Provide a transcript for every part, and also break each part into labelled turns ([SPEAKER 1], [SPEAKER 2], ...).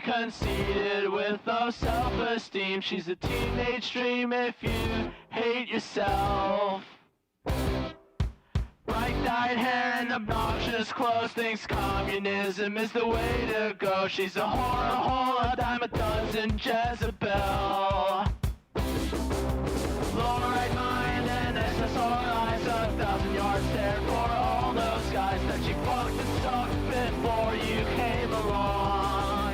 [SPEAKER 1] conceited with low self-esteem. She's a teenage dream if you hate yourself. Bright-dyed hair and obnoxious clothes, thinks communism is the way to go. She's a whore, a hole, a dime a dozen, Jezebel. Low-right mind and SSR eyes, 1,000-yard stare for all those guys that she fucked and sucked before you came along.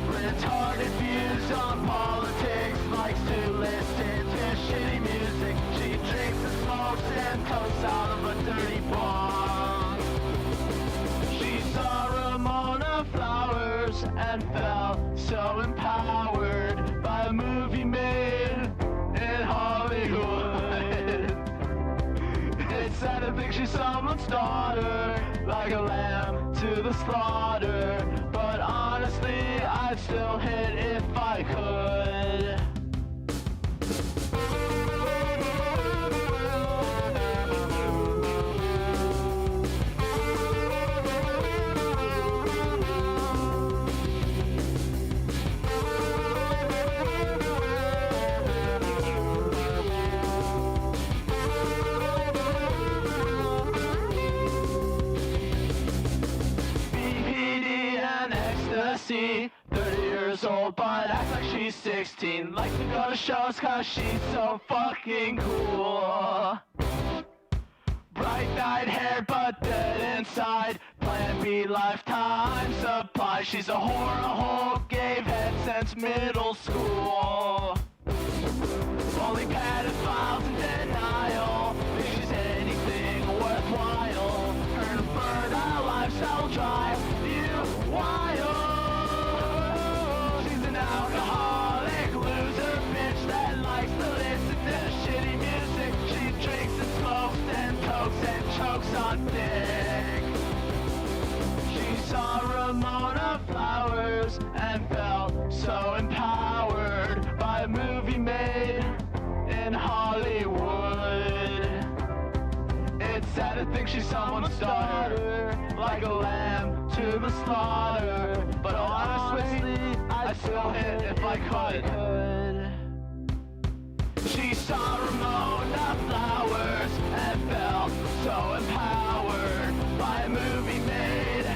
[SPEAKER 1] Retarded views on politics, likes to listen to shitty music. She drinks and smokes and toasts out of a dirty bong. She saw Ramona Flowers and felt so empowered by a movie made in Hollywood. It's sad to think she's someone's daughter, like a lamb to the slaughter. But honestly, I'd still hit if I could. ecstasy. 30 years old but acts like she's 16. Likes to go to shows cause she's so fucking cool. Bright-eyed hair but dead inside. Plan B lifetime supply. She's a whore, a hole, gave head since middle school. Only pedophiles in denial. Think she's anything worthwhile. Her infertile lifestyle drive you wild. She's an alcoholic loser bitch that likes to listen to shitty music. She drinks and smokes and cokes and chokes on dick. She saw Ramona Flowers and felt so empowered by a movie made in Hollywood. It's sad to think she's someone's daughter, like a lamb to the slaughter. But honestly, I'd still hit if I could. She saw Ramona Flowers and felt so empowered by a movie made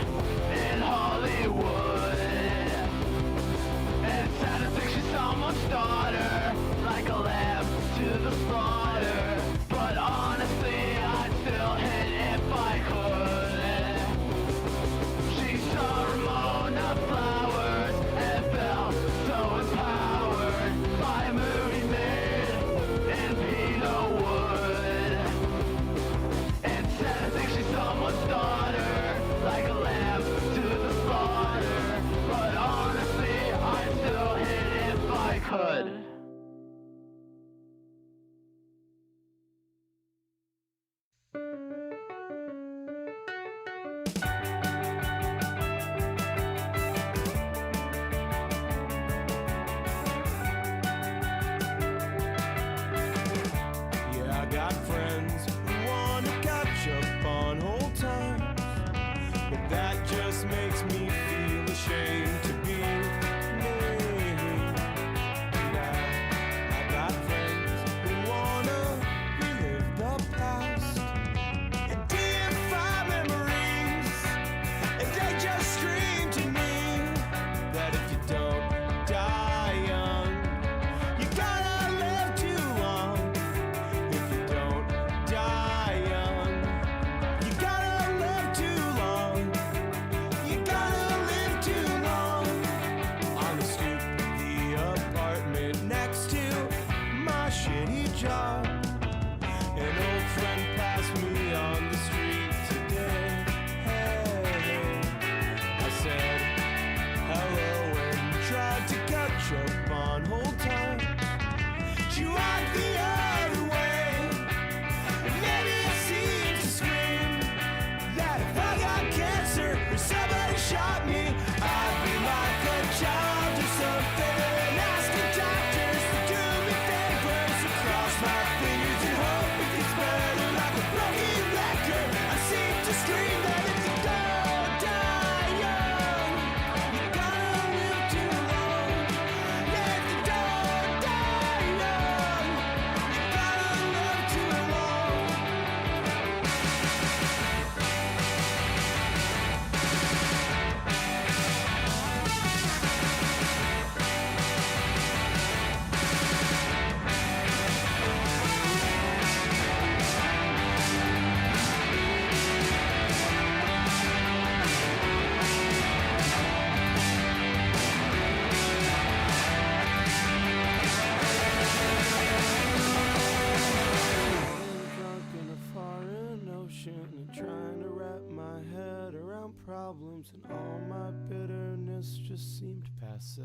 [SPEAKER 1] in Hollywood. It's sad to think she's someone's daughter, like a lamb to the slaughter. But honestly, I'd still hit if I could. She saw Ramona Flowers and felt so empowered by a movie made in Peterwood. It's sad to think she's someone's daughter, like a lamb to the slaughter. But honestly, I'd still hit if I could.
[SPEAKER 2] Scream that if you don't die young, you're gonna times and all my bitterness just seemed passe.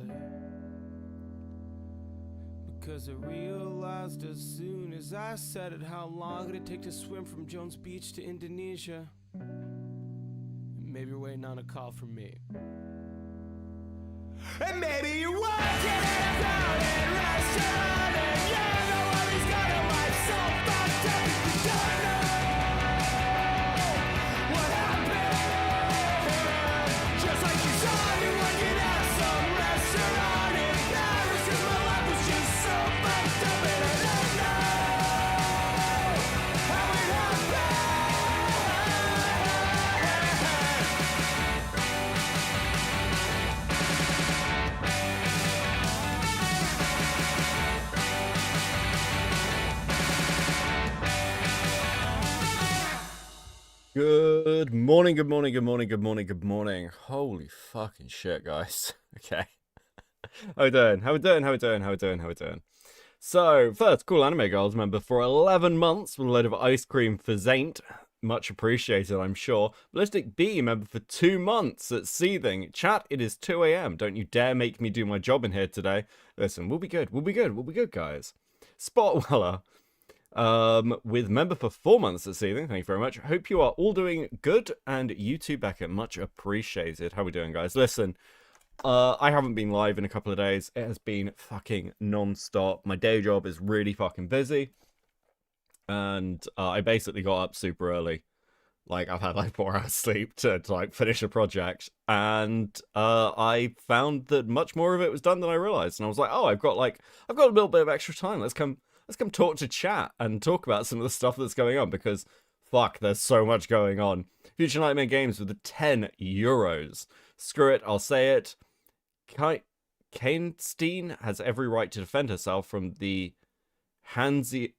[SPEAKER 2] Because I realized as soon as I said it, how long it'd take to swim from Jones Beach to Indonesia. And maybe you're waiting on a call from me. And maybe you're working at a crowded restaurant, and you know all these got a life so fucked up. You don't know what happened. Just like you saw me working at some restaurant in Paris, 'cause my life was just so fucked up, and I don't know how it happened.
[SPEAKER 3] Good morning, good morning, good morning, good morning, good morning. Holy fucking shit, guys. Okay. How we doing? How we doing? How we doing? How we doing? How we doing? So, first, Cool Anime Girls member for 11 months with a load of ice cream for Zaint. Much appreciated, I'm sure. Ballistic B member for 2 months at Seething. Chat, it is 2 a.m. Don't you dare make me do my job in here today. Listen, we'll be good. We'll be good. We'll be good, guys. Spotweller. With member for 4 months at Seething. Thank you very much. Hope you are all doing good, and you too, Becca. Much appreciated. How we doing, guys? Listen, I haven't been live in a couple of days. It has been fucking non-stop. My day job is really fucking busy, and I basically got up super early. Like, I've had like 4 hours sleep to like finish a project, and I found that much more of it was done than I realized. And I was like, oh, I've got a little bit of extra time. Let's come talk to chat and talk about some of the stuff that's going on, because fuck, there's so much going on. Future Nightmare Games with the 10 euros. Screw it, I'll say it. Kainstein has every right to defend herself from the Hassanist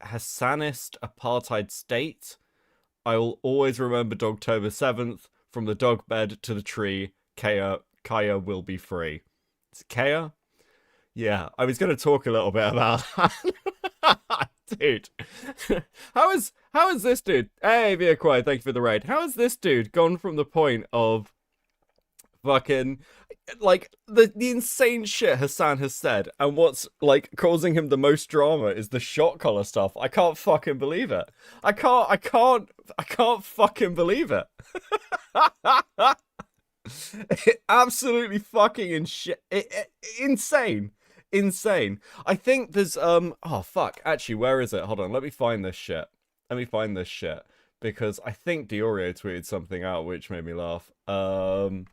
[SPEAKER 3] apartheid state. I will always remember Dogtober 7th. From the dog bed to the tree, Kaya will be free. It's Kaya? Yeah, I was going to talk a little bit about that. Dude. How is this dude? Hey, Via Quiet, thank you for the raid. How has this dude gone from the point of fucking, like, the insane shit Hassan has said, and what's, like, causing him the most drama is the shot collar stuff. I can't fucking believe it. I can't fucking believe it. Absolutely fucking insane. Insane. I think there's oh fuck, actually, where is it? Hold on, let me find this shit, because I think Diorio tweeted something out which made me laugh. Diorio,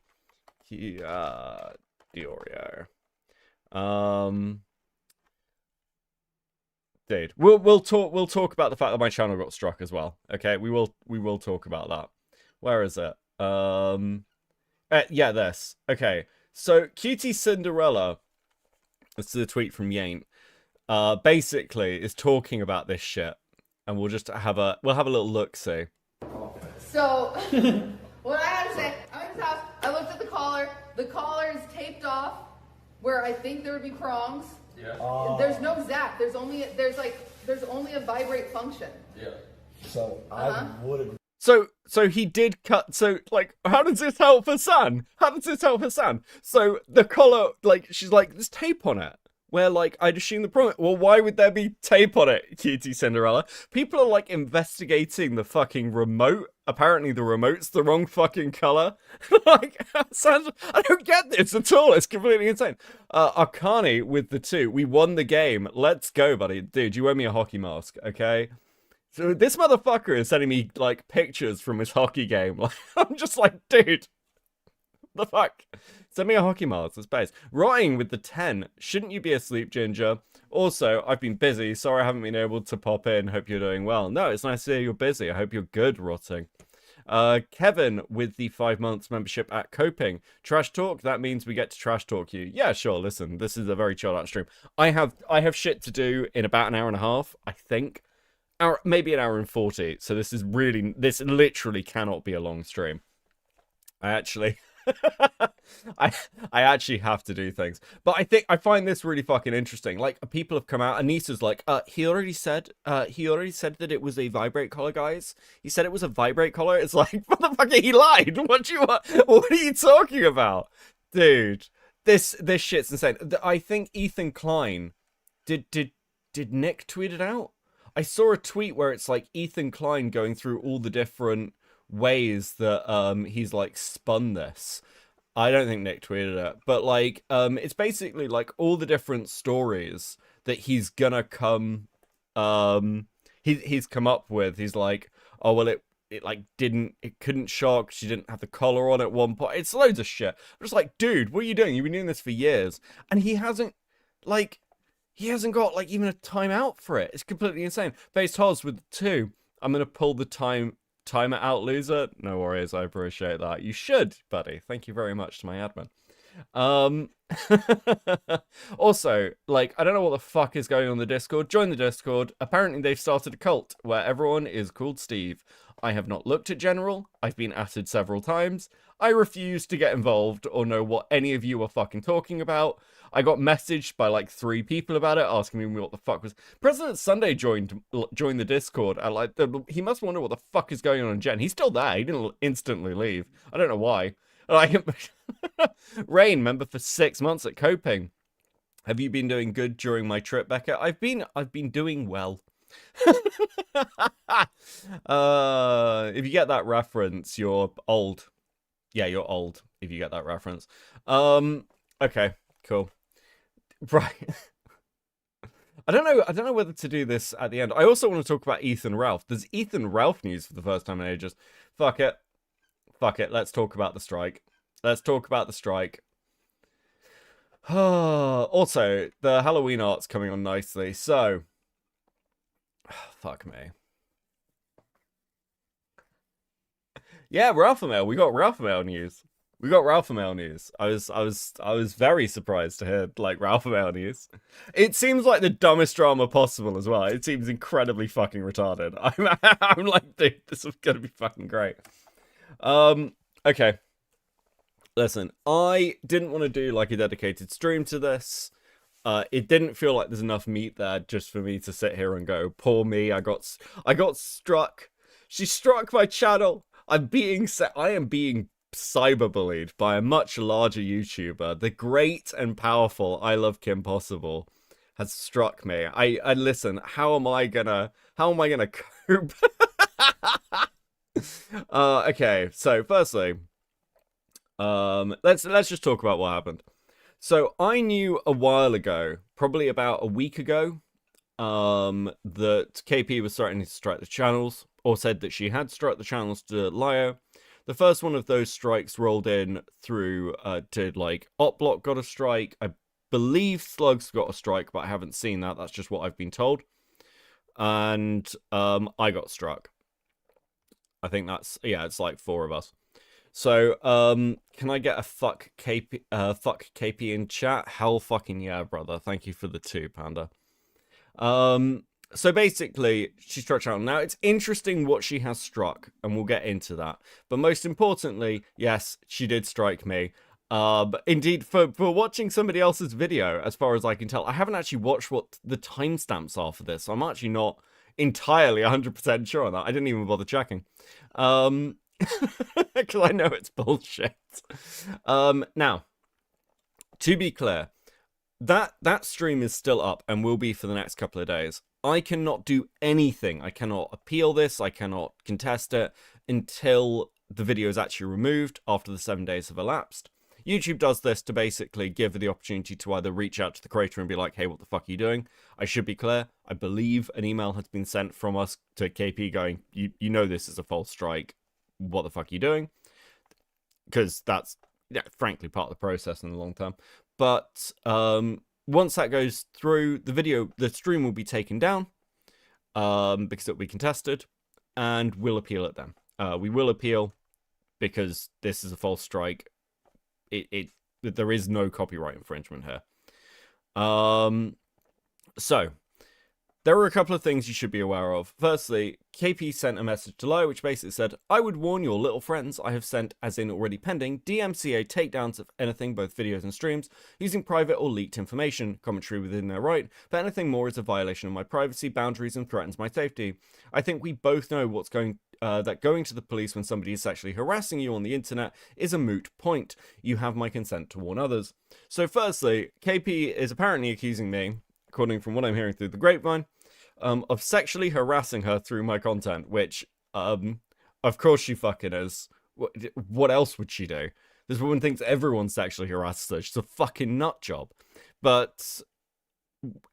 [SPEAKER 3] dude, we'll talk about the fact that my channel got struck as well. Okay, we will talk about that. Where is it? Yeah, this. Okay, so Cutie Cinderella, this is a tweet from Yaint, basically is talking about this shit, and we'll have a little look see.
[SPEAKER 4] So what I had to say, I'm in his house, I looked at the collar is taped off where I think there would be prongs.
[SPEAKER 5] Yeah.
[SPEAKER 4] There's no zap, there's only a vibrate function.
[SPEAKER 5] Yeah.
[SPEAKER 6] So I would agree.
[SPEAKER 3] So he did cut. So, like, how does this help Hassan? So the collar, like, she's like, there's tape on it. Where, like, I'd assume the problem. Well, why would there be tape on it, Cutie Cinderella? People are, like, investigating the fucking remote. Apparently the remote's the wrong fucking color. Like, Hassan, I don't get this at all. It's completely insane. Arcani with the 2. We won the game. Let's go, buddy. Dude, you owe me a hockey mask, okay? So this motherfucker is sending me, like, pictures from his hockey game. Like, I'm just like, dude, the fuck? Send me a hockey mask, that's base. Rotting with the 10. Shouldn't you be asleep, Ginger? Also, I've been busy. Sorry I haven't been able to pop in. Hope you're doing well. No, it's nice to hear you're busy. I hope you're good, Rotting. Kevin with the 5 months membership at Coping. Trash talk, that means we get to trash talk you. Yeah, sure, listen, this is a very chilled out stream. I have shit to do in about an hour and a half, I think. Maybe an hour and 40. So this literally cannot be a long stream. I actually I I actually have to do things. But I find this really fucking interesting. Like, people have come out, Anissa's like, he already said that it was a vibrate collar, guys. He said it was a vibrate collar. It's like, motherfucker, he lied. What are you talking about? Dude, this shit's insane. I think Ethan Klein did Nick tweet it out? I saw a tweet where it's like Ethan Klein going through all the different ways that he's like spun this. I don't think Nick tweeted it, but like it's basically like all the different stories that he's gonna come he's come up with. He's like, oh well, it couldn't shock, she didn't have the collar on at one point. It's loads of shit. I'm just like, dude, what are you doing? You've been doing this for years, and he hasn't got like even a timeout for it. It's completely insane. Faced Hoz with 2. I'm gonna pull the timer out, loser. No worries, I appreciate that. You should, buddy. Thank you very much to my admin. Also, like, I don't know what the fuck is going on in the Discord. Join the Discord. Apparently they've started a cult where everyone is called Steve. I have not looked at general. I've been added several times. I refuse to get involved or know what any of you are fucking talking about. I got messaged by like 3 people about it, asking me what the fuck was. President Sunday joined the Discord, and like he must wonder what the fuck is going on in Gen. He's still there. He didn't instantly leave. I don't know why. Like, Rain, member for 6 months at Coping. Have you been doing good during my trip, Becca? I've been doing well. If you get that reference, you're old. Yeah, you're old if you get that reference. Okay, cool. Right. I don't know whether to do this at the end. I also want to talk about Ethan Ralph. There's Ethan Ralph news for the first time in ages. Fuck it. Let's talk about the strike. Also, the Halloween art's coming on nicely. So, fuck me. Yeah, Ralph Mail. We got Ralph Mail news. I was very surprised to hear like Ralph Mail news. It seems like the dumbest drama possible as well. It seems incredibly fucking retarded. I'm like, dude, this is gonna be fucking great. Okay. Listen, I didn't want to do like a dedicated stream to this. It didn't feel like there's enough meat there just for me to sit here and go, poor me, I got struck. She struck my channel. I am being cyberbullied by a much larger YouTuber. The great and powerful I Love Kim Possible has struck me. I listen, how am I gonna cope? Okay, so firstly, let's just talk about what happened. So I knew a while ago, probably about a week ago, that KP was starting to strike the channels, or said that she had struck the channels to Lio. The first one of those strikes rolled in through to like Opblock got a strike. I believe Slugs got a strike, but I haven't seen that. That's just what I've been told. And I got struck. I think that's, yeah, it's like 4 of us. So, can I get a fuck KP in chat? Hell fucking yeah, brother. Thank you for the 2, Panda. So basically, she struck out. Now, it's interesting what she has struck, and we'll get into that. But most importantly, yes, she did strike me. But indeed, for watching somebody else's video, as far as I can tell, I haven't actually watched what the timestamps are for this. So I'm actually not entirely 100% sure on that. I didn't even bother checking. Because I know it's bullshit. Now, to be clear, that stream is still up and will be for the next couple of days. I cannot do anything. I cannot appeal this. I cannot contest it until the video is actually removed after the 7 days have elapsed. YouTube does this to basically give the opportunity to either reach out to the creator and be like, hey, what the fuck are you doing? I should be clear. I believe an email has been sent from us to KP going, you know this is a false strike. What the fuck are you doing? Because that's, yeah, frankly, part of the process in the long term. But once that goes through, the stream will be taken down because it'll be contested, and we'll appeal it then. We will appeal because this is a false strike. There is no copyright infringement here. So There are a couple of things you should be aware of. Firstly, KP sent a message to Lo, which basically said, I would warn your little friends I have sent, as in already pending, DMCA takedowns of anything, both videos and streams, using private or leaked information, commentary within their right, but anything more is a violation of my privacy boundaries and threatens my safety. I think we both know that going to the police when somebody is sexually harassing you on the internet is a moot point. You have my consent to warn others. So firstly, KP is apparently accusing me, according from what I'm hearing through the grapevine, of sexually harassing her through my content, which, of course she fucking is. What else would she do? This woman thinks everyone sexually harasses her. She's a fucking nut job. But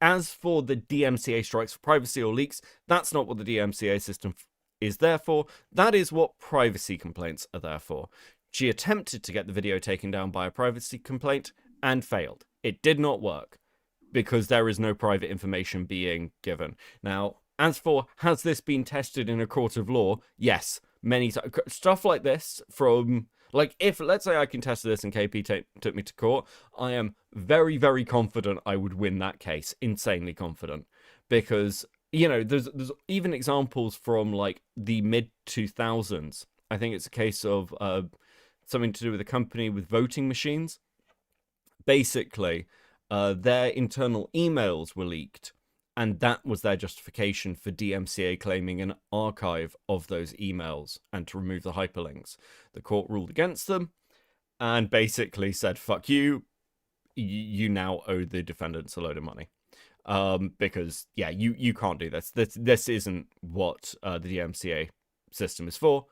[SPEAKER 3] as for the DMCA strikes for privacy or leaks, that's not what the DMCA system is there for. That is what privacy complaints are there for. She attempted to get the video taken down by a privacy complaint and failed. It did not work, because there is no private information being given. Now, as for, has this been tested in a court of law? Yes, many times. Stuff like this from, like, if, let's say I contested this and KP took me to court, I am very, very confident I would win that case. Insanely confident. Because, you know, there's even examples from, like, the mid-2000s. I think it's a case of something to do with a company with voting machines. Basically, their internal emails were leaked, and that was their justification for DMCA claiming an archive of those emails and to remove the hyperlinks. The court ruled against them and basically said, fuck you, you now owe the defendants a load of money. Because, yeah, you can't do this. This isn't what the DMCA system is for.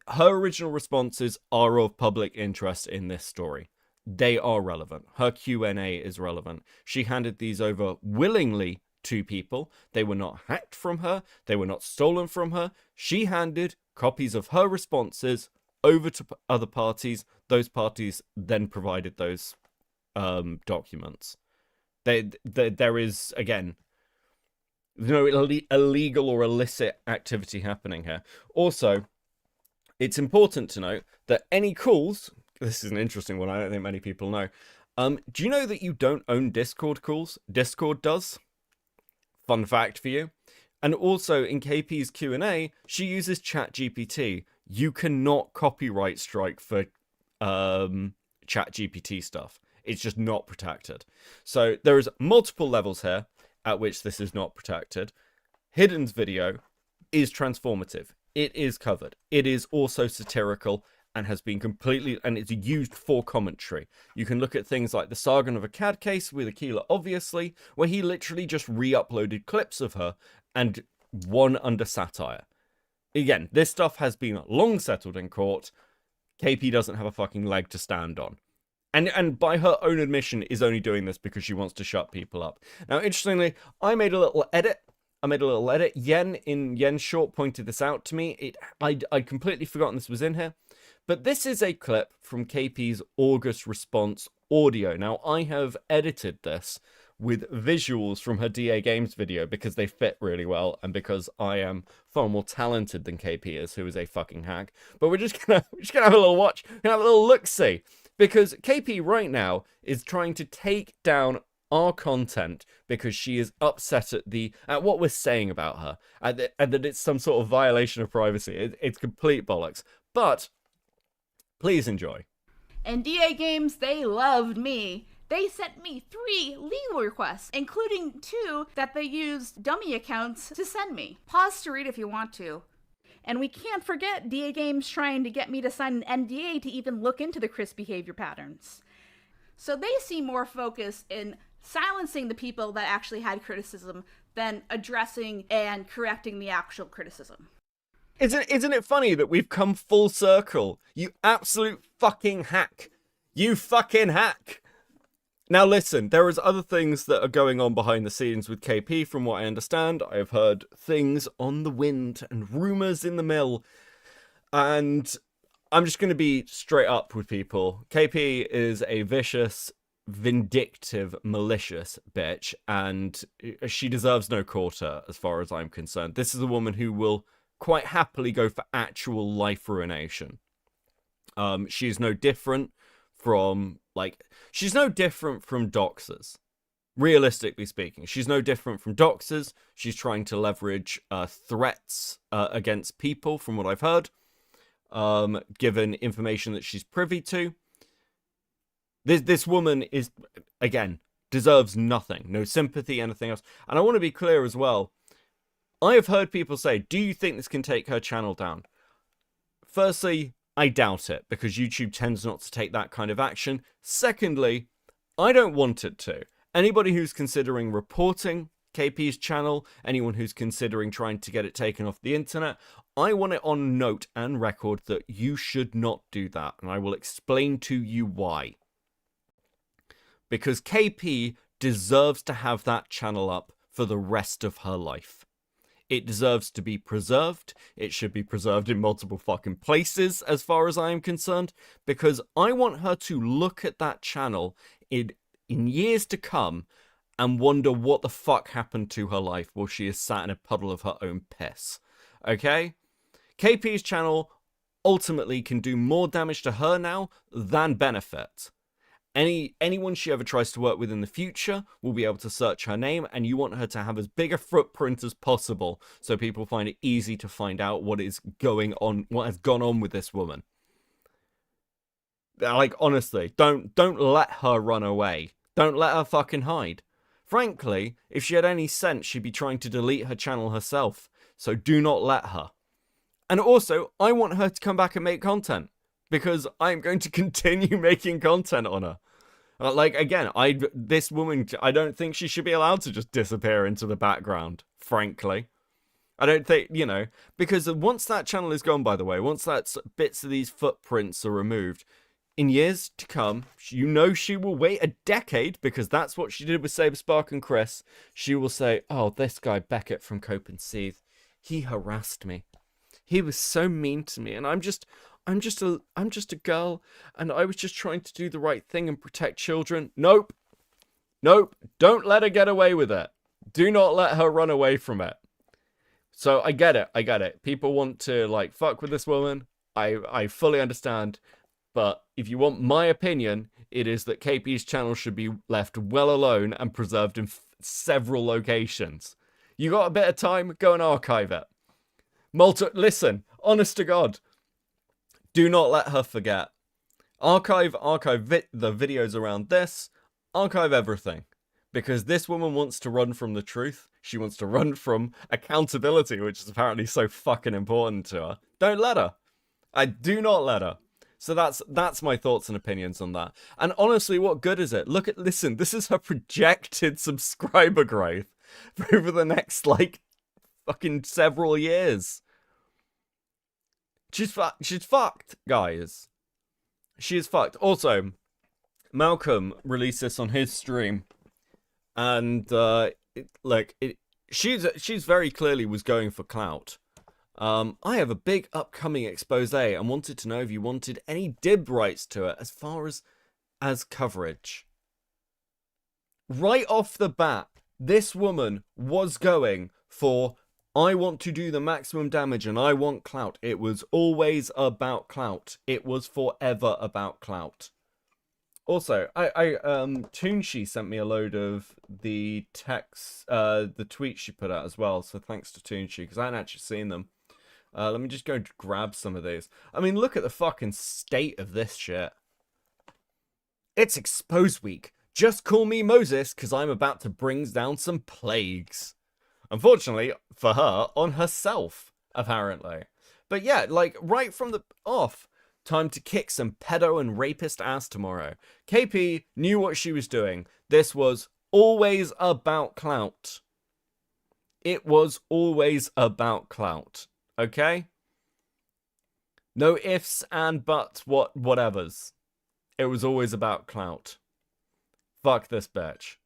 [SPEAKER 3] Her original responses are of public interest in this story. They are relevant. Her Q&A is relevant. She handed these over willingly to people. They were not hacked from her. They were not stolen from her. She handed copies of her responses over to other parties. Those parties then provided those documents. There is, again, no illegal or illicit activity happening here. Also, it's important to note that any calls... This is an interesting one. I don't think many people know. Do you know that you don't own Discord calls? Discord does. Fun fact for you. And also in KP's Q&A, she uses ChatGPT. You cannot copyright strike for ChatGPT stuff. It's just not protected. So there is multiple levels here at which this is not protected. Hidden's video is transformative. It is covered. It is also satirical. And has been completely, and it's used for commentary. You can look at things like the Sargon of Akkad case with Aquila, obviously, where he literally just re-uploaded clips of her and won under satire. Again, this stuff has been long settled in court. KP doesn't have a fucking leg to stand on. And by her own admission, is only doing this because she wants to shut people up. Now, interestingly, I made a little edit. Yen in Yen's short pointed this out to me. I'd completely forgotten this was in here. But this is a clip from KP's August response audio. Now, I have edited this with visuals from her DA Games video because they fit really well and because I am far more talented than KP is, who is a fucking hack. But we're just gonna have a little watch, have a little look-see. Because KP right now is trying to take down our content because she is upset at what we're saying about her, and that it's some sort of violation of privacy. It's complete bollocks. But please enjoy.
[SPEAKER 5] And DA Games, they loved me. They sent me 3 legal requests, including 2 that they used dummy accounts to send me. Pause to read if you want to. And we can't forget DA Games trying to get me to sign an NDA to even look into the Chris behavior patterns. So they seem more focused in silencing the people that actually had criticism than addressing and correcting the actual criticism.
[SPEAKER 3] Isn't it funny that we've come full circle? You absolute fucking hack. You fucking hack. Now listen, there is other things that are going on behind the scenes with KP from what I understand. I have heard things on the wind and rumours in the mill. And I'm just going to be straight up with people. KP is a vicious, vindictive, malicious bitch. And she deserves no quarter as far as I'm concerned. This is a woman who will quite happily go for actual life ruination. She's no different from doxers. Realistically speaking, she's no different from doxers. She's trying to leverage threats against people, from what I've heard, given information that she's privy to. This woman is, again, deserves nothing. No sympathy, anything else. And I want to be clear as well. I have heard people say, do you think this can take her channel down? Firstly, I doubt it, because YouTube tends not to take that kind of action. Secondly, I don't want it to. Anybody who's considering reporting KP's channel, anyone who's considering trying to get it taken off the internet, I want it on note and record that you should not do that, and I will explain to you why. Because KP deserves to have that channel up for the rest of her life. It deserves to be preserved. It should be preserved in multiple fucking places, as far as I am concerned, because I want her to look at that channel in years to come and wonder what the fuck happened to her life while she is sat in a puddle of her own piss. Okay? KP's channel ultimately can do more damage to her now than benefit. Anyone she ever tries to work with in the future will be able to search her name, and you want her to have as big a footprint as possible so people find it easy to find out what is going on, what has gone on with this woman. Like, honestly, don't let her run away. Don't let her fucking hide. Frankly, if she had any sense, she'd be trying to delete her channel herself. So do not let her. And also, I want her to come back and make content, because I'm going to continue making content on her. Like, again, this woman, I don't think she should be allowed to just disappear into the background, frankly. I don't think, you know, because once that channel is gone, by the way, once that bits of these footprints are removed, in years to come, you know she will wait a decade, because that's what she did with Saberspark and Chris. She will say, oh, this guy Beckett from Cope and Seethe, he harassed me. He was so mean to me, and I'm just a girl, and I was just trying to do the right thing and protect children. Nope. Don't let her get away with it. Do not let her run away from it. So I get it. People want to, like, fuck with this woman. I fully understand. But if you want my opinion, it is that KP's channel should be left well alone and preserved in several locations. You got a bit of time? Go and archive it. Listen, honest to God. Do not let her forget. Archive the videos around this. Archive everything. Because this woman wants to run from the truth. She wants to run from accountability, which is apparently so fucking important to her. Don't let her. I do not let her. So that's my thoughts and opinions on that. And honestly, what good is it? Listen, this is her projected subscriber growth for over the next, like, fucking several years. She's fucked, guys. She is fucked. Also, Malcolm released this on his stream, and she's very clearly was going for clout. I have a big upcoming expose and wanted to know if you wanted any dib rights to it as far as coverage. Right off the bat, this woman was going for, I want to do the maximum damage and I want clout. It was always about clout. It was forever about clout. Also, Toonshi sent me a load of the texts, the tweets she put out as well. So thanks to Toonshi, because I hadn't actually seen them. Let me just go grab some of these. I mean, look at the fucking state of this shit. It's expose week. Just call me Moses, because I'm about to bring down some plagues. Unfortunately, for her, on herself, apparently. But yeah, like, right from the off, time to kick some pedo and rapist ass tomorrow. KP knew what she was doing. This was always about clout. It was always about clout. Okay? No ifs and buts, whatevers. It was always about clout. Fuck this bitch.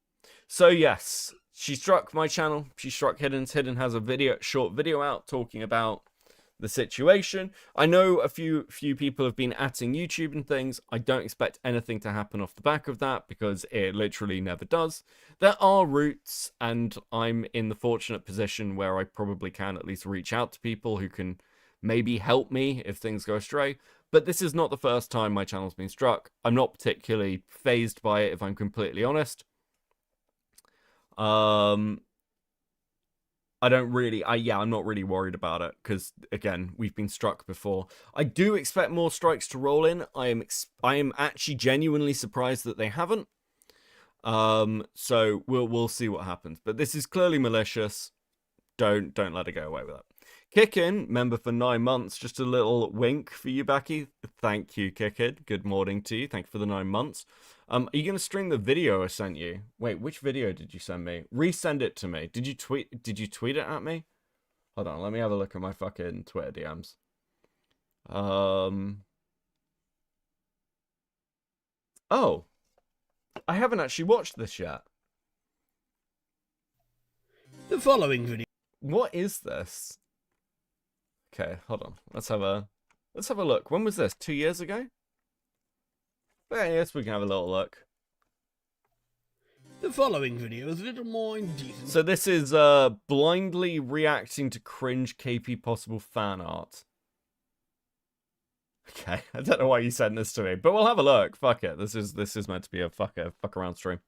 [SPEAKER 3] So yes, she struck my channel. She struck Hidden's. Hidden has a short video out talking about the situation. I know a few people have been atting YouTube and things. I don't expect anything to happen off the back of that, because it literally never does. There are routes, and I'm in the fortunate position where I probably can at least reach out to people who can maybe help me if things go astray. But this is not the first time my channel's been struck. I'm not particularly fazed by it, if I'm completely honest. I don't really, I'm not really worried about it because again, we've been struck before. I do expect more strikes to roll in. I am actually genuinely surprised that they haven't. So we'll see what happens. But this is clearly malicious. Don't let it go away with it. Kickin, member for 9 months. Just a little wink for you, Becky. Thank you, Kickin. Good morning to you. Thank you for the 9 months. Are you going to stream the video I sent you? Wait, which video did you send me? Resend it to me. Did you tweet it at me? Hold on, let me have a look at my fucking Twitter DMs. Oh. I haven't actually watched this yet.
[SPEAKER 7] The following video.
[SPEAKER 3] What is this? Okay, hold on. Let's have a look. When was this? 2 years ago? Yeah, yes, we can have a little look.
[SPEAKER 7] The following video is a little more indecent.
[SPEAKER 3] So this is blindly reacting to cringe KP possible fan art. Okay, I don't know why you sent this to me, but we'll have a look. Fuck it. This is meant to be a fuck around stream.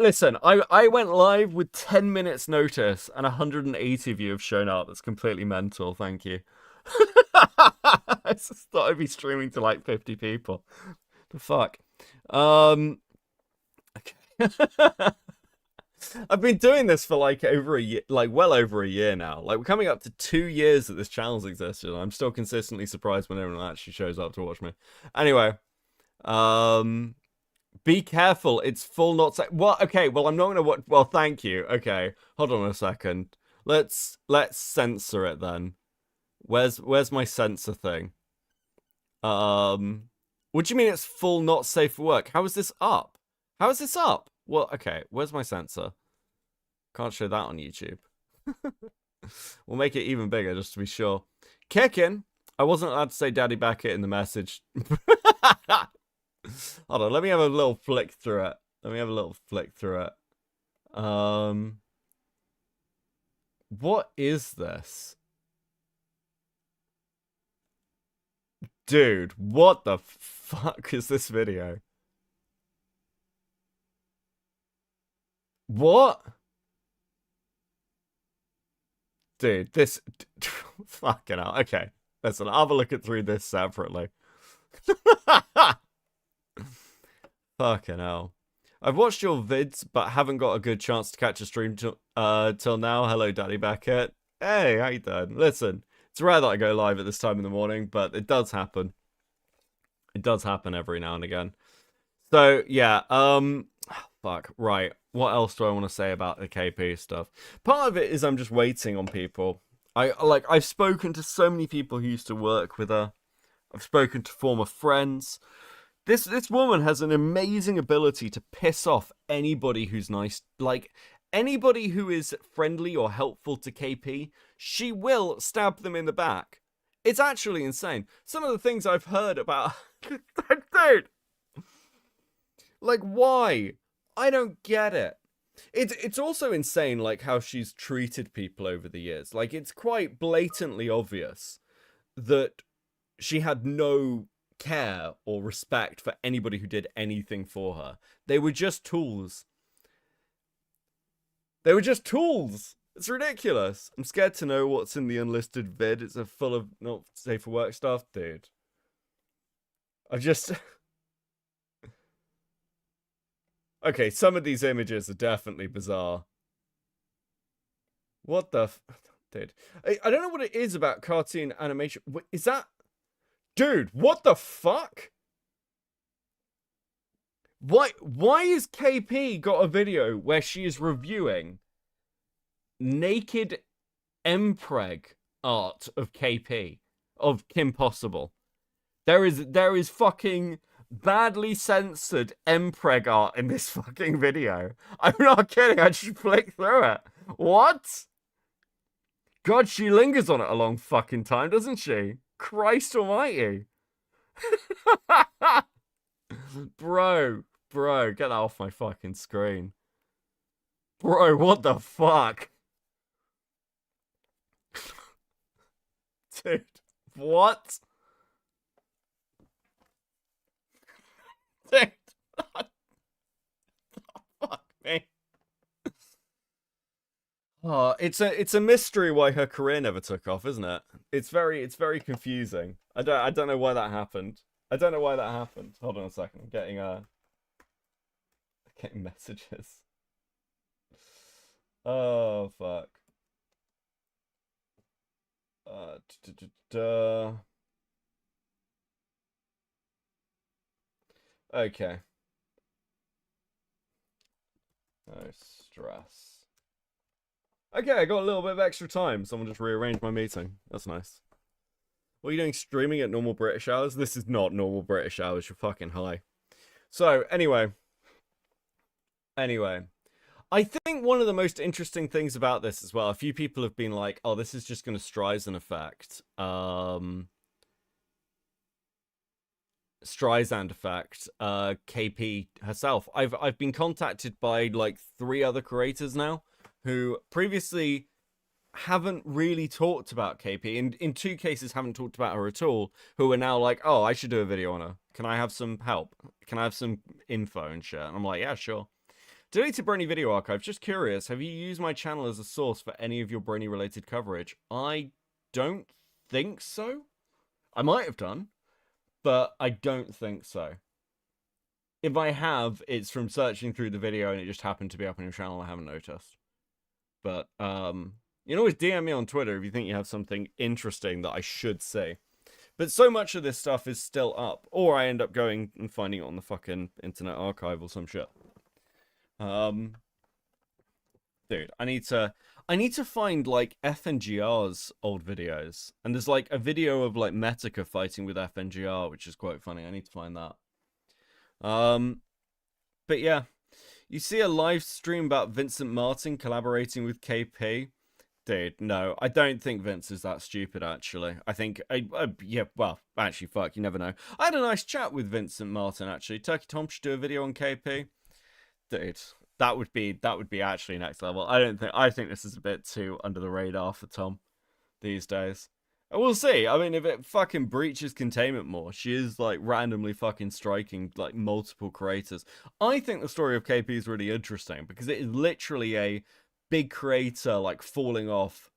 [SPEAKER 3] Listen, I went live with 10 minutes notice and 180 of you have shown up. That's completely mental. Thank you. I just thought I'd be streaming to like 50 people. The fuck. Okay. I've been doing this for like over a year, like well over a year now. Like we're coming up to 2 years that this channel's existed. I'm still consistently surprised when everyone actually shows up to watch me. Anyway, be careful. It's full not safe. What? Okay. Well, I'm not gonna watch. Well, thank you. Okay, hold on a second. Let's censor it then. Where's my censor thing? What do you mean it's full not safe for work? How is this up? How is this up? Well, okay, where's my sensor? Can't show that on YouTube. We'll make it even bigger just to be sure. Kickin, I wasn't allowed to say Daddy Beckett in the message. Hold on, let me have a little flick through it. What is this? Dude, what the fuck is this video? What? Dude, this... Fucking hell. Okay, listen, I'll have a look through this separately. Fucking hell. I've watched your vids, but haven't got a good chance to catch a stream till now. Hello, Daddy Beckett. Hey, how you doing? Listen, it's rare that I go live at this time in the morning, but it does happen. It does happen every now and again. So, yeah, fuck, right. What else do I want to say about the KP stuff? Part of it is I'm just waiting on people. I've spoken to so many people who used to work with her. I've spoken to former friends. This woman has an amazing ability to piss off anybody who's nice. Like, anybody who is friendly or helpful to KP, she will stab them in the back. It's actually insane. Some of the things I've heard about... Dude! Like, why? I don't get it. It's also insane, like, how she's treated people over the years. Like, it's quite blatantly obvious that she had no care or respect for anybody who did anything for her. They were just tools. It's ridiculous. I'm scared to know what's in the unlisted vid. It's a full of not safe for work stuff, dude. Okay, some of these images are definitely bizarre. What the dude? I don't know what it is about cartoon animation. Is that... Dude, what the fuck? Why is KP got a video where she is reviewing naked mpreg art of KP, of Kim Possible? There is fucking badly censored mpreg art in this fucking video. I'm not kidding, I just flicked through it. What? God, she lingers on it a long fucking time, doesn't she? Christ almighty. Bro, get that off my fucking screen. Bro, what the fuck? Dude, what? Dude. Fuck me. Oh, it's a mystery why her career never took off, isn't it? It's very confusing. I don't know why that happened. I don't know why that happened. Hold on a second. I'm getting messages. Oh fuck. Okay. No stress. Okay, I got a little bit of extra time. Someone just rearranged my meeting. That's nice. What are you doing streaming at normal British hours? This is not normal British hours. You're fucking high. So, anyway. I think one of the most interesting things about this as well, a few people have been like, oh, this is just going to Streisand effect. Streisand effect. KP herself. I've been contacted by like 3 other creators now who previously haven't really talked about KP. In 2 cases haven't talked about her at all, who are now like, oh, I should do a video on her. Can I have some help? Can I have some info and shit? And I'm like, yeah, sure. Deleted Brony Video Archive. Just curious, have you used my channel as a source for any of your Brony related coverage? I don't think so. I might have done, but I don't think so. If I have, it's from searching through the video and it just happened to be up on your channel. I haven't noticed. But you can always DM me on Twitter if you think you have something interesting that I should say. But so much of this stuff is still up, or I end up going and finding it on the fucking Internet Archive or some shit. Dude, I need to find like FNGR's old videos, and there's like a video of like Metica fighting with FNGR, which is quite funny. I need to find that. But yeah, you see a live stream about Vincent Martin collaborating with KP. Dude, no, I don't think Vince is that stupid, actually. I think, yeah, well, actually, fuck, you never know. I had a nice chat with Vincent Martin, actually. Turkey Tom should do a video on KP. Dude, that would be actually next level. I think this is a bit too under the radar for Tom these days. And we'll see. I mean, if it fucking breaches containment more, she is like randomly fucking striking like multiple creators. I think the story of KP is really interesting because it is literally a big creator like falling off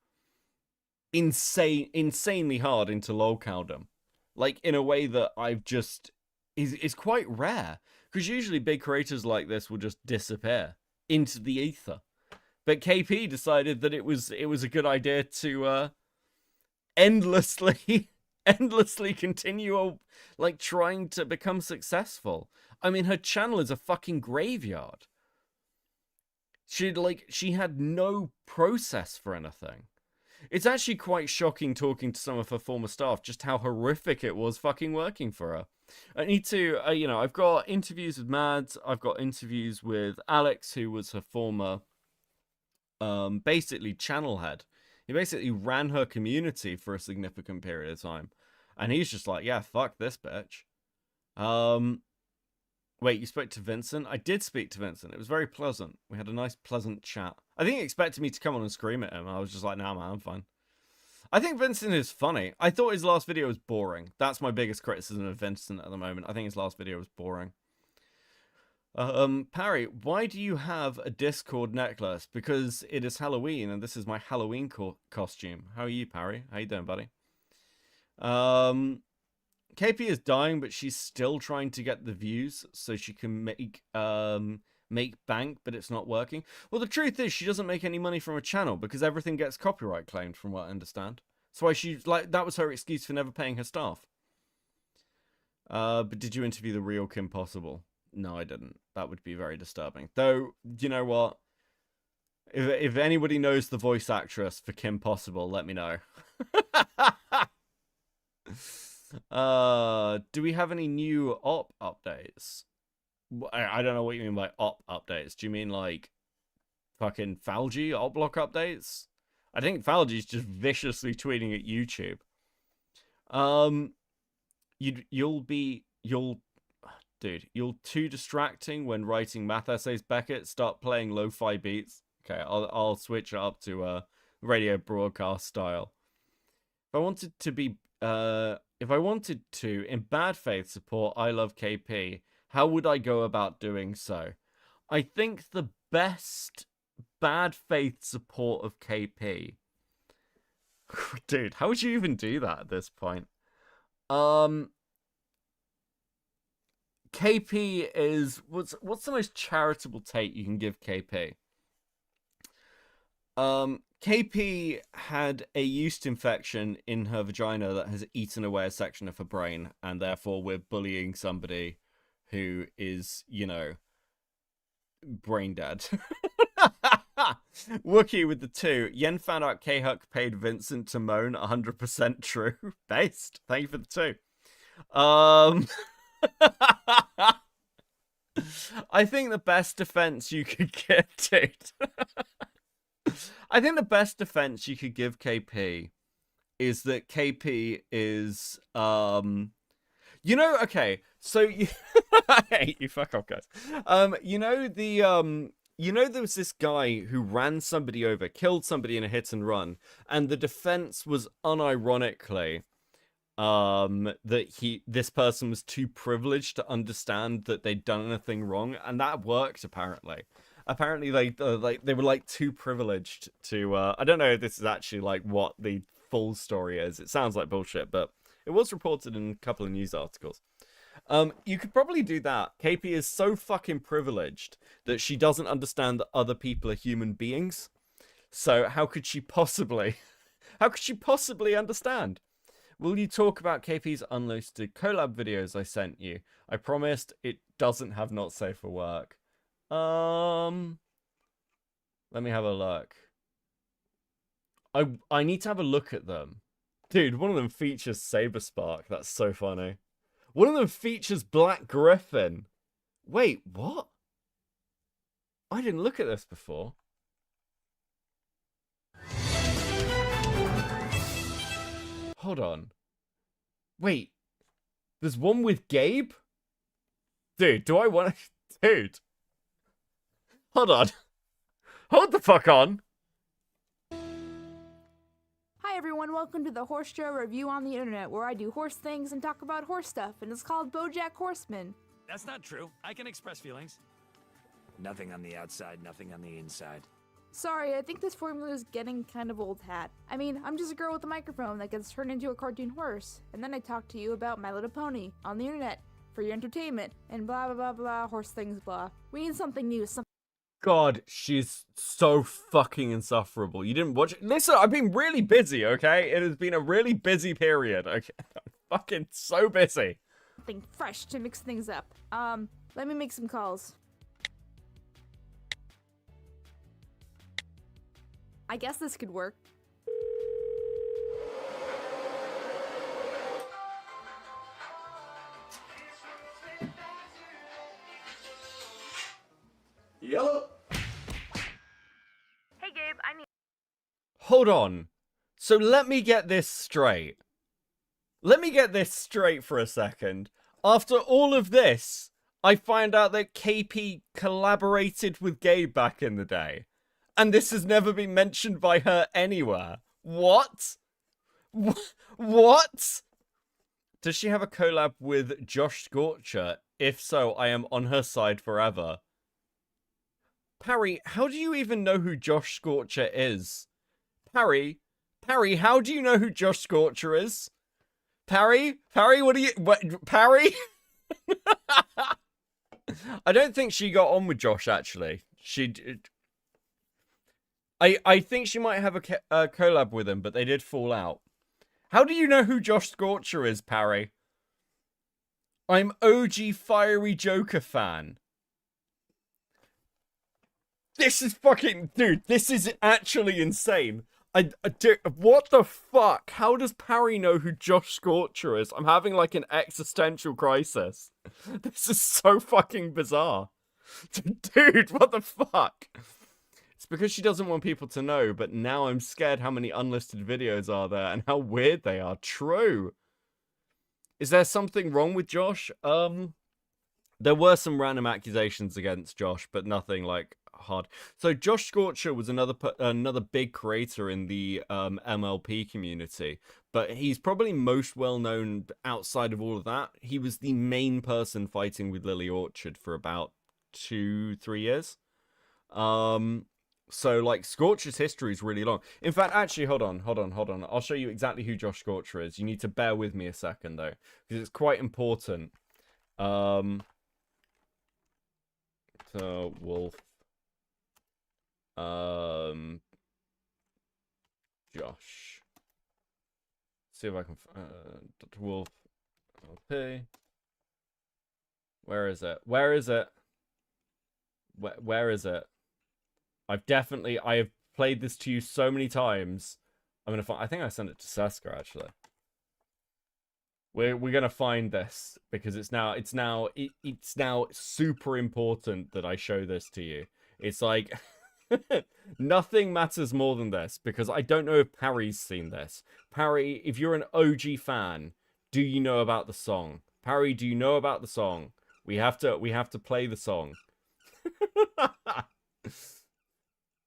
[SPEAKER 3] insanely hard into lolcowdom, like in a way that I've just is quite rare. Because usually big creators like this will just disappear into the ether. But KP decided that it was a good idea to endlessly continue like trying to become successful. I mean, her channel is a fucking graveyard. She had no process for anything. It's actually quite shocking talking to some of her former staff just how horrific it was fucking working for her. I need to, I've got interviews with Mads. I've got interviews with Alex, who was her former, basically channel head. He basically ran her community for a significant period of time. And he's just like, yeah, fuck this bitch. Wait, you spoke to Vincent? I did speak to Vincent. It was very pleasant. We had a nice, pleasant chat. I think he expected me to come on and scream at him. I was just like, nah, man, I'm fine. I think Vincent is funny. I thought his last video was boring. That's my biggest criticism of Vincent at the moment. I think his last video was boring. Parry, why do you have a Discord necklace? Because it is Halloween, and this is my Halloween costume. How are you, Parry? How you doing, buddy? KP is dying, but she's still trying to get the views so she can make bank, but it's not working. Well, the truth is she doesn't make any money from her channel because everything gets copyright claimed, from what I understand. That's why that was her excuse for never paying her staff. But did you interview the real Kim Possible? No, I didn't. That would be very disturbing. Though, you know what? If anybody knows the voice actress for Kim Possible, let me know. Do we have any new op updates? I don't know what you mean by op updates. Do you mean like fucking Falgi op block updates? I think Falgi's just viciously tweeting at YouTube. You're too distracting when writing math essays, Beckett. Start playing lo-fi beats. Okay, I'll switch it up to radio broadcast style. If I wanted to, in bad faith, support I Love KP, how would I go about doing so? I think the best bad faith support of KP. Dude, how would you even do that at this point? KP is what's the most charitable take you can give KP? KP had a yeast infection in her vagina that has eaten away a section of her brain, and therefore we're bullying somebody who is, you know, brain dead. Wookie with the 2. Yen found out K-Huck paid Vincent to moan. 100% true. Based. Thank you for the 2. I think the best defense you could get, dude. I think the best defense you could give KP is that KP is, you know, okay, so you, I hate you, fuck off, guys. You know there was this guy who ran somebody over, killed somebody in a hit and run, and the defense was unironically, that this person was too privileged to understand that they'd done anything wrong, and that worked apparently. Apparently, they were like too privileged to. I don't know if this is actually like what the full story is. It sounds like bullshit, but it was reported in a couple of news articles. You could probably do that. KP is so fucking privileged that she doesn't understand that other people are human beings. So how could she possibly? How could she possibly understand? Will you talk about KP's unlisted collab videos I sent you? I promised it doesn't have not safe for work. Let me have a look. I need to have a look at them. Dude, one of them features Saberspark. That's so funny. One of them features Black Griffin. Wait, what? I didn't look at this before. Hold on. Wait. There's one with Gabe? Dude, do I want to... Dude. Hold on. Hold the fuck on.
[SPEAKER 8] Hi everyone, welcome to the Horse Show Review on the Internet, where I do horse things and talk about horse stuff, and it's called BoJack Horseman.
[SPEAKER 9] That's not true. I can express feelings. Nothing on the outside, nothing on the inside.
[SPEAKER 8] Sorry, I think this formula is getting kind of old hat. I mean, I'm just a girl with a microphone that gets turned into a cartoon horse, and then I talk to you about My Little Pony on the Internet for your entertainment, and blah blah blah blah, horse things blah. We need something new,
[SPEAKER 3] God, she's so fucking insufferable. You didn't watch it? Listen, I've been really busy, okay? It has been a really busy period, okay? I'm fucking so busy.
[SPEAKER 8] something fresh to mix things up. Let me make some calls. I guess this could work.
[SPEAKER 6] Yellow.
[SPEAKER 8] Hey Gabe, I need...
[SPEAKER 3] Hold on. So let me get this straight. Let me get this straight for a second. After all of this, I find out that KP collaborated with Gabe back in the day. And this has never been mentioned by her anywhere. What? What? Does she have a collab with Josh Scorcher? If so, I am on her side forever. Parry, how do you even know who Josh Scorcher is? Parry, how do you know who Josh Scorcher is? Parry, what do you... What, Parry? I don't think she got on with Josh, actually. She... I think she might have a collab with him, but they did fall out. How do you know who Josh Scorcher is, Parry? I'm OG Fiery Joker fan. This is fucking... Dude, this is actually insane. What the fuck? How does Parry know who Josh Scorcher is? I'm having like an existential crisis. This is so fucking bizarre. Dude, what the fuck? It's because she doesn't want people to know, but now I'm scared how many unlisted videos are there and how weird they are. True. Is there something wrong with Josh? There were some random accusations against Josh, but nothing like hard. So Josh Scorcher was another big creator in the MLP community, but he's probably most well known outside of all of that. He was the main person fighting with Lily Orchard for about 2-3 years. So, like, Scorcher's history is really long. In fact, actually, hold on. I'll show you exactly who Josh Scorcher is. You need to bear with me a second, though, because it's quite important. So, Wolf. Josh. See if I can... Dr. Wolf. LP. Where is it? Where is it? Where is it? I have played this to you so many times. I'm gonna find. I think I sent it to Seska actually. We're gonna find this because it's now super important that I show this to you. It's like nothing matters more than this because I don't know if Parry's seen this. Parry, if you're an OG fan, do you know about the song? Parry, do you know about the song? We have to play the song.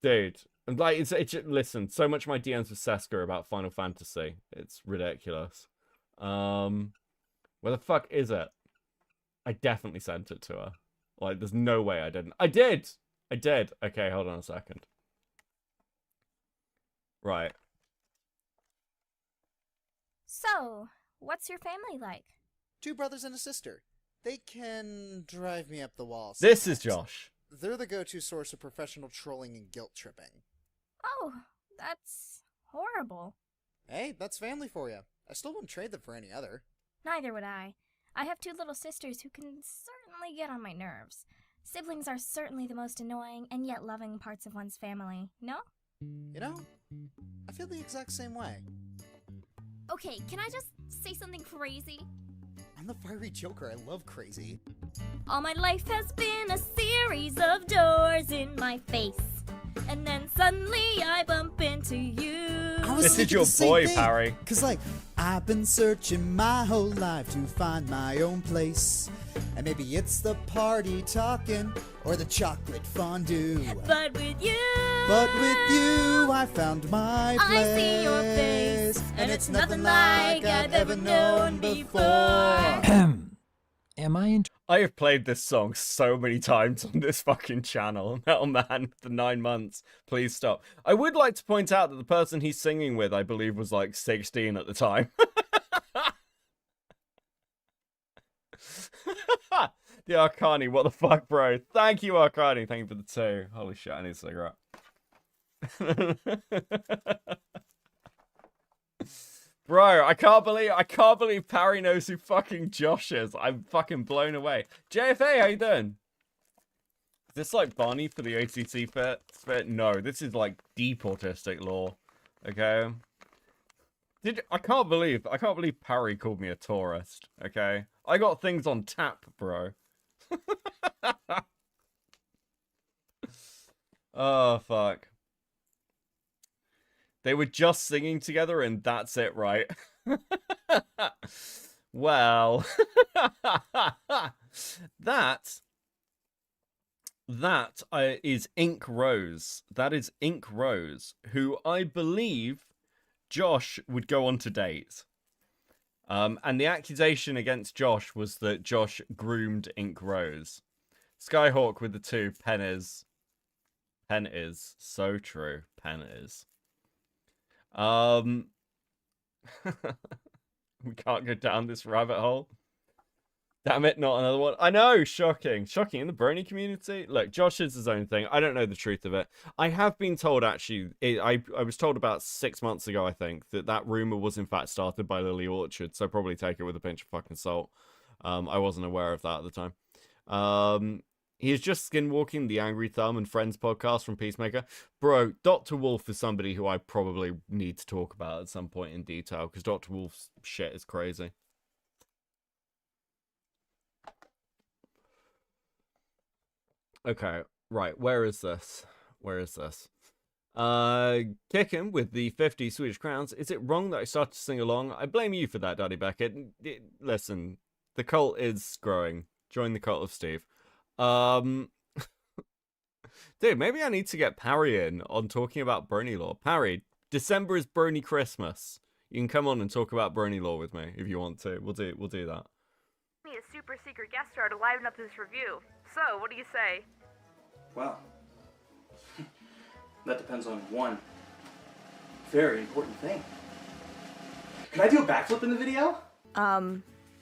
[SPEAKER 3] Dude, like it's listen, so much of my DMs with Seska about Final Fantasy. It's ridiculous. Where the fuck is it? I definitely sent it to her. Like, there's no way I didn't. I did! Okay, hold on a second. Right.
[SPEAKER 10] So, what's your family like?
[SPEAKER 11] 2 brothers and a sister. They can drive me up the wall sometimes.
[SPEAKER 3] This is Josh.
[SPEAKER 11] They're the go-to source of professional trolling and guilt tripping.
[SPEAKER 10] Oh, that's horrible.
[SPEAKER 11] Hey, that's family for you. I still wouldn't trade them for any other.
[SPEAKER 10] Neither would I. I have 2 little sisters who can certainly get on my nerves. Siblings are certainly the most annoying and yet loving parts of one's family, no?
[SPEAKER 11] You know, I feel the exact same way.
[SPEAKER 10] Okay, can I just say something crazy?
[SPEAKER 11] I'm the fiery Joker. I love crazy.
[SPEAKER 10] All my life has been a series of doors in my face. And then suddenly I bump into you.
[SPEAKER 3] This is your boy, Parry.
[SPEAKER 11] Cause like, I've been searching my whole life to find my own place. And maybe it's the party talking or the chocolate fondue.
[SPEAKER 10] But with you
[SPEAKER 11] I found my place.
[SPEAKER 10] I see your face, and it's nothing like I've ever known before.
[SPEAKER 7] Am I in?
[SPEAKER 3] I have played this song so many times on this fucking channel. Metal Man, for 9 months. Please stop. I would like to point out that the person he's singing with, I believe, was like 16 at the time. The Arcani, what the fuck, bro? Thank you, Arcani. Thank you for the 2. Holy shit, I need a cigarette. Bro, I can't believe Parry knows who fucking Josh is. I'm fucking blown away. JFA, how you doing? Is this like Barney for the OTC fit? No, this is like deep autistic lore. Okay. I can't believe Parry called me a tourist. Okay. I got things on tap, bro. Oh fuck. They were just singing together and that's it, right? Well, that is Ink Rose. That is Ink Rose, who I believe Josh would go on to date. And the accusation against Josh was that Josh groomed Ink Rose. Skyhawk with the 2, Pen is. So true. Pen is. We can't go down this rabbit hole. Damn it, not another one. I know, shocking. Shocking in the Brony community. Look, Josh is his own thing. I don't know the truth of it. I have been told, actually, I was told about 6 months ago, I think, that rumor was in fact started by Lily Orchard, so probably take it with a pinch of fucking salt. I wasn't aware of that at the time. He is just skinwalking the Angry Thumb and Friends podcast from Peacemaker. Bro, Dr. Wolf is somebody who I probably need to talk about at some point in detail, because Dr. Wolf's shit is crazy. Okay, right, where is this? Kickin with the 50 Swedish crowns. Is it wrong that I started to sing along? I blame you for that, Daddy Beckett. Listen, the cult is growing. Join the cult of Steve. Dude, maybe I need to get Parry in on talking about Brony Law. Parry, December is Brony Christmas. You can come on and talk about Brony Law with me if you want to. We'll do that.
[SPEAKER 5] Me a super secret guest star to liven up this review. So, what do you say?
[SPEAKER 12] Well, That depends on one very important thing. Can I do a backflip in the video?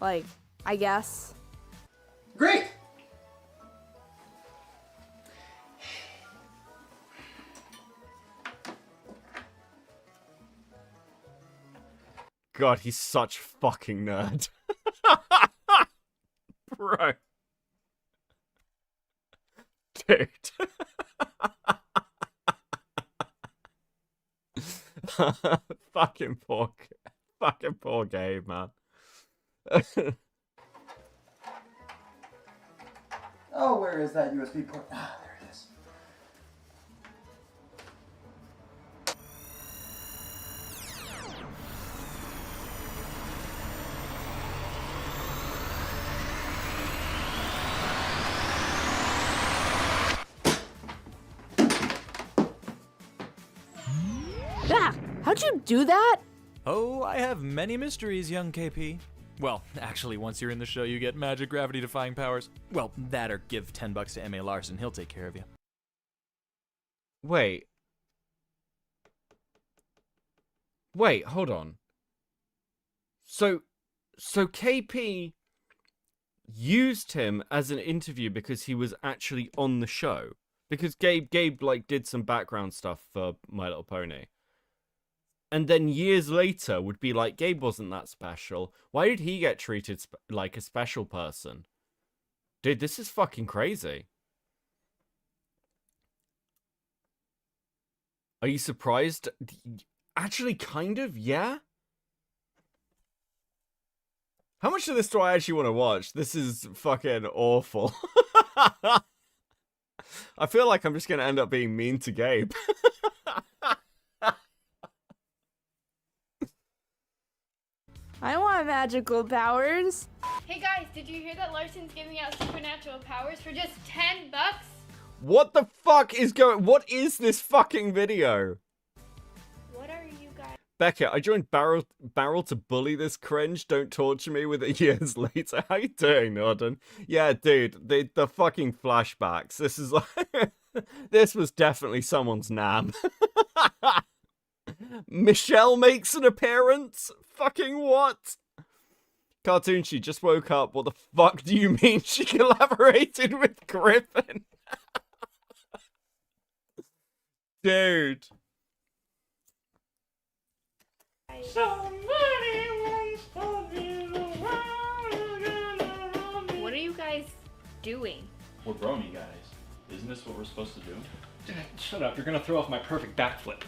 [SPEAKER 8] Like, I guess.
[SPEAKER 12] Great!
[SPEAKER 3] God, he's such a fucking nerd. Bro. Dude. fucking poor Gabe, man.
[SPEAKER 12] Oh, where is that USB port? Ah, there it is.
[SPEAKER 8] Ah, how'd you do that?
[SPEAKER 13] Oh, I have many mysteries, young KP. Well, actually, once you're in the show, you get magic gravity-defying powers. Well, that or give $10 to M.A. Larson. He'll take care of you.
[SPEAKER 3] Wait, hold on. So KP used him as an interview because he was actually on the show. Because Gabe like did some background stuff for My Little Pony. And then years later would be like, Gabe wasn't that special. Why did he get treated like a special person? Dude, this is fucking crazy. Are you surprised? Actually, kind of, yeah. How much of this do I actually want to watch? This is fucking awful. I feel like I'm just going to end up being mean to Gabe.
[SPEAKER 8] I want magical powers.
[SPEAKER 14] Hey guys, did you hear that Larson's giving out supernatural powers for just $10?
[SPEAKER 3] What the fuck is going... What is this fucking video?
[SPEAKER 14] What are you guys...
[SPEAKER 3] Beckett, I joined Barrel to bully this cringe. Don't torture me with it years later. How you doing, Norden? Yeah, dude, the fucking flashbacks. This is like... This was definitely someone's nam. Michelle makes an appearance? Fucking what? Cartoon, she just woke up. What the fuck do you mean she collaborated with Griffin? Dude.
[SPEAKER 14] What are you guys doing?
[SPEAKER 12] We're brony guys. Isn't this what we're supposed to do? Shut up, you're gonna throw off my perfect backflip.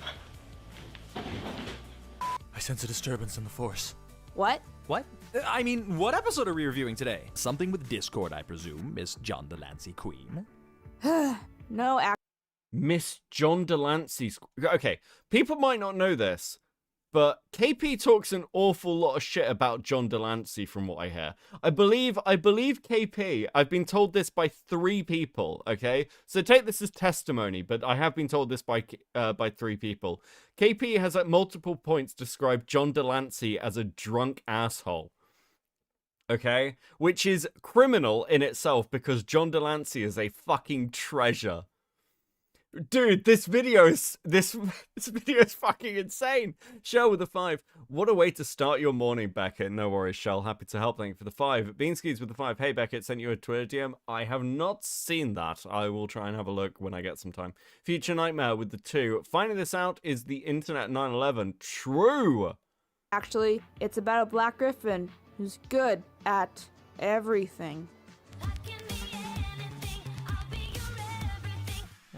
[SPEAKER 13] I sense a disturbance in the Force.
[SPEAKER 8] What?
[SPEAKER 13] What? I mean, what episode are we reviewing today? Something with Discord, I presume, Miss John Delancey Queen.
[SPEAKER 8] No,
[SPEAKER 3] Miss John Delancey's... Okay, people might not know this, but KP talks an awful lot of shit about John Delancey from what I hear. I believe KP, I've been told this by 3 people, okay? So take this as testimony, but I have been told this by 3 people. KP has at multiple points described John Delancey as a drunk asshole. Okay? Which is criminal in itself because John Delancey is a fucking treasure. Dude, this video is fucking insane. Shell with a 5. What a way to start your morning, Beckett. No worries, Shell. Happy to help. Thank you for the 5. Beanskis with the 5. Hey, Beckett, sent you a Twitter DM. I have not seen that. I will try and have a look when I get some time. Future Nightmare with the 2. Finding this out is the internet 9/11. True.
[SPEAKER 8] Actually, it's about a black griffin who's good at everything.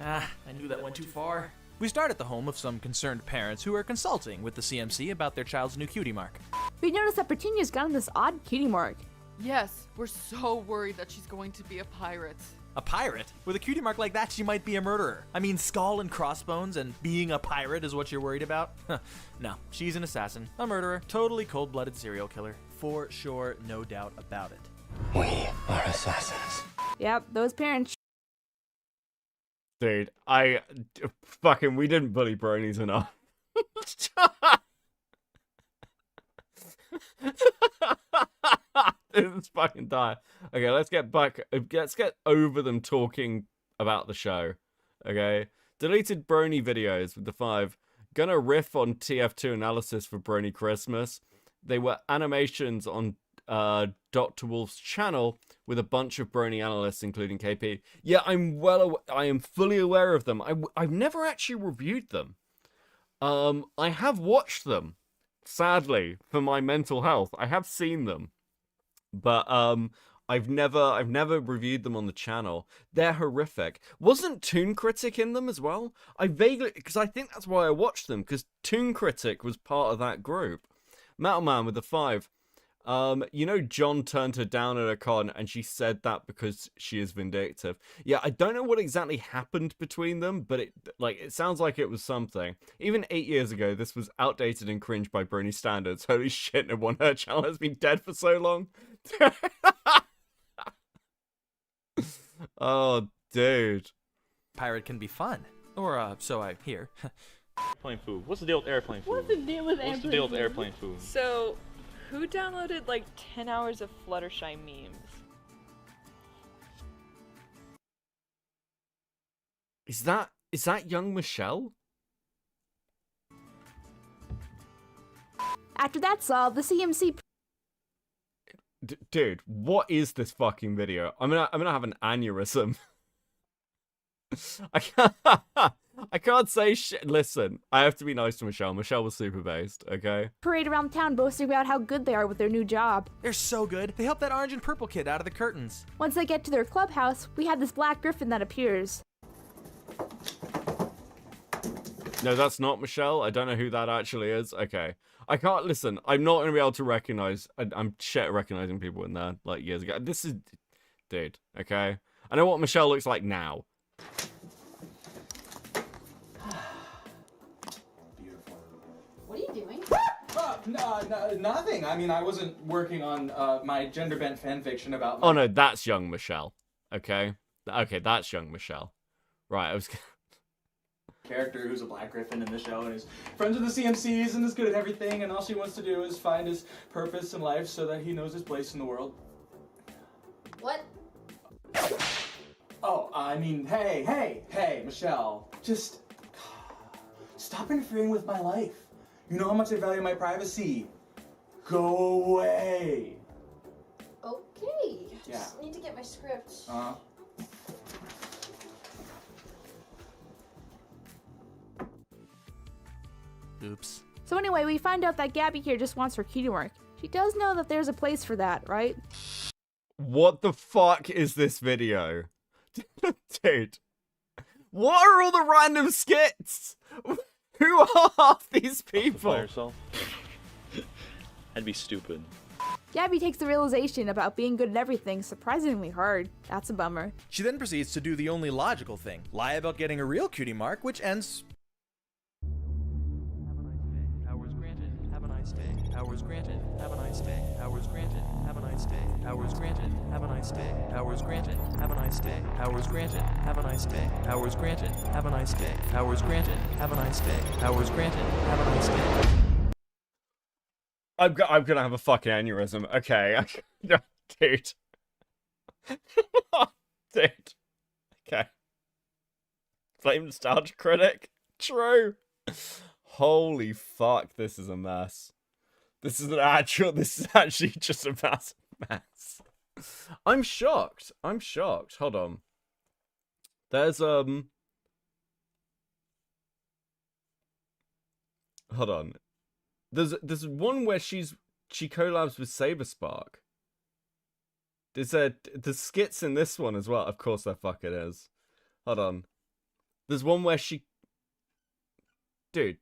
[SPEAKER 13] Ah, I knew that went too far. We start at the home of some concerned parents who are consulting with the CMC about their child's new cutie mark.
[SPEAKER 8] We noticed that Petunia's gotten this odd cutie mark.
[SPEAKER 4] Yes, we're so worried that she's going to be a pirate.
[SPEAKER 13] A pirate? With a cutie mark like that, she might be a murderer. I mean, skull and crossbones and being a pirate is what you're worried about? No, she's an assassin, a murderer, totally cold-blooded serial killer. For sure, no doubt about it.
[SPEAKER 6] We are assassins.
[SPEAKER 8] Yep, those parents.
[SPEAKER 3] Dude, we didn't bully bronies enough. This is fucking dire. Okay, let's get over them talking about the show. Okay, Deleted Brony videos with the 5. Gonna riff on TF2 analysis for Brony Christmas. They were animations on Dr. Wolf's channel with a bunch of Brony analysts, including KP. Yeah, I am fully aware of them. I've never actually reviewed them. I have watched them, sadly, for my mental health. I have seen them, but I've never reviewed them on the channel. They're horrific. Wasn't Toon Critic in them as well? I vaguely, because I think that's why I watched them, because Toon Critic was part of that group. Metal Man with the 5. You know, John turned her down at a con and she said that because she is vindictive. Yeah, I don't know what exactly happened between them, but it sounds like it was something. Even 8 years ago, this was outdated and cringe by Brony standards. Holy shit, no one her channel has been dead for so long. Oh, dude.
[SPEAKER 13] Pirate can be fun. Or, so I hear.
[SPEAKER 15] Airplane food. What's the deal with airplane food?
[SPEAKER 16] What's the deal with
[SPEAKER 15] What's the deal with airplane food?
[SPEAKER 16] So, who downloaded like 10 hours of Fluttershy memes?
[SPEAKER 3] Is that young Michelle?
[SPEAKER 8] After that's solved, the CMC.
[SPEAKER 3] Dude, what is this fucking video? I'm gonna have an aneurysm. I can't say shit. Listen, I have to be nice to Michelle. Michelle was super based, okay?
[SPEAKER 8] Parade around town boasting about how good they are with their new job.
[SPEAKER 13] They're so good. They help that orange and purple kid out of the curtains.
[SPEAKER 8] Once they get to their clubhouse, we have this black griffin that appears.
[SPEAKER 3] No, that's not Michelle. I don't know who that actually is. Okay. I can't listen. I'm not gonna be able to recognize. I'm shit at recognizing people in there like years ago. This is, dude. Okay. I know what Michelle looks like now.
[SPEAKER 4] What are you doing?
[SPEAKER 12] Nothing. I mean, I wasn't working on my gender-bent fanfiction about.
[SPEAKER 3] Oh no, that's young Michelle. Okay. Okay, that's young Michelle. Right. I was.
[SPEAKER 12] Character who's a black griffin in the show and is friends with the CMCs and is good at everything, and all she wants to do is find his purpose in life so that he knows his place in the world.
[SPEAKER 4] What?
[SPEAKER 12] Oh, I mean, hey, Michelle, just stop interfering with my life. You know how much I value my privacy. Go away.
[SPEAKER 4] Okay.
[SPEAKER 12] Yeah.
[SPEAKER 4] Just need to get my script.
[SPEAKER 12] Uh-huh.
[SPEAKER 13] Oops.
[SPEAKER 8] So anyway, we find out that Gabby here just wants her cutie mark. She does know that there's a place for that, right?
[SPEAKER 3] What the fuck is this video? Dude. What are all the random skits? Who are half these people?
[SPEAKER 15] By yourself? I'd be stupid.
[SPEAKER 8] Gabby takes the realization about being good at everything surprisingly hard. That's a bummer.
[SPEAKER 13] She then proceeds to do the only logical thing. Lie about getting a real cutie mark, which ends...
[SPEAKER 2] Hours granted. Have a nice day. Hours granted. Have a nice day. Hours granted. Have a nice day. Hours granted. Have a nice day. Hours granted. Have a nice day. Hours granted. Have a nice day. Hours granted. Have a nice day. Hours granted. Have a nice day. Hours granted. Have a nice day.
[SPEAKER 3] I'm gonna have a fucking aneurysm. Okay. Dude. Dude. Okay. Flame nostalgia critic. True. Holy fuck, this is a mess. This is actually just a massive mess. I'm shocked. Hold on. There's hold on. There's one where she collabs with Saberspark. There's skits in this one as well. Of course there fucking is. Hold on. There's one where she... Dude,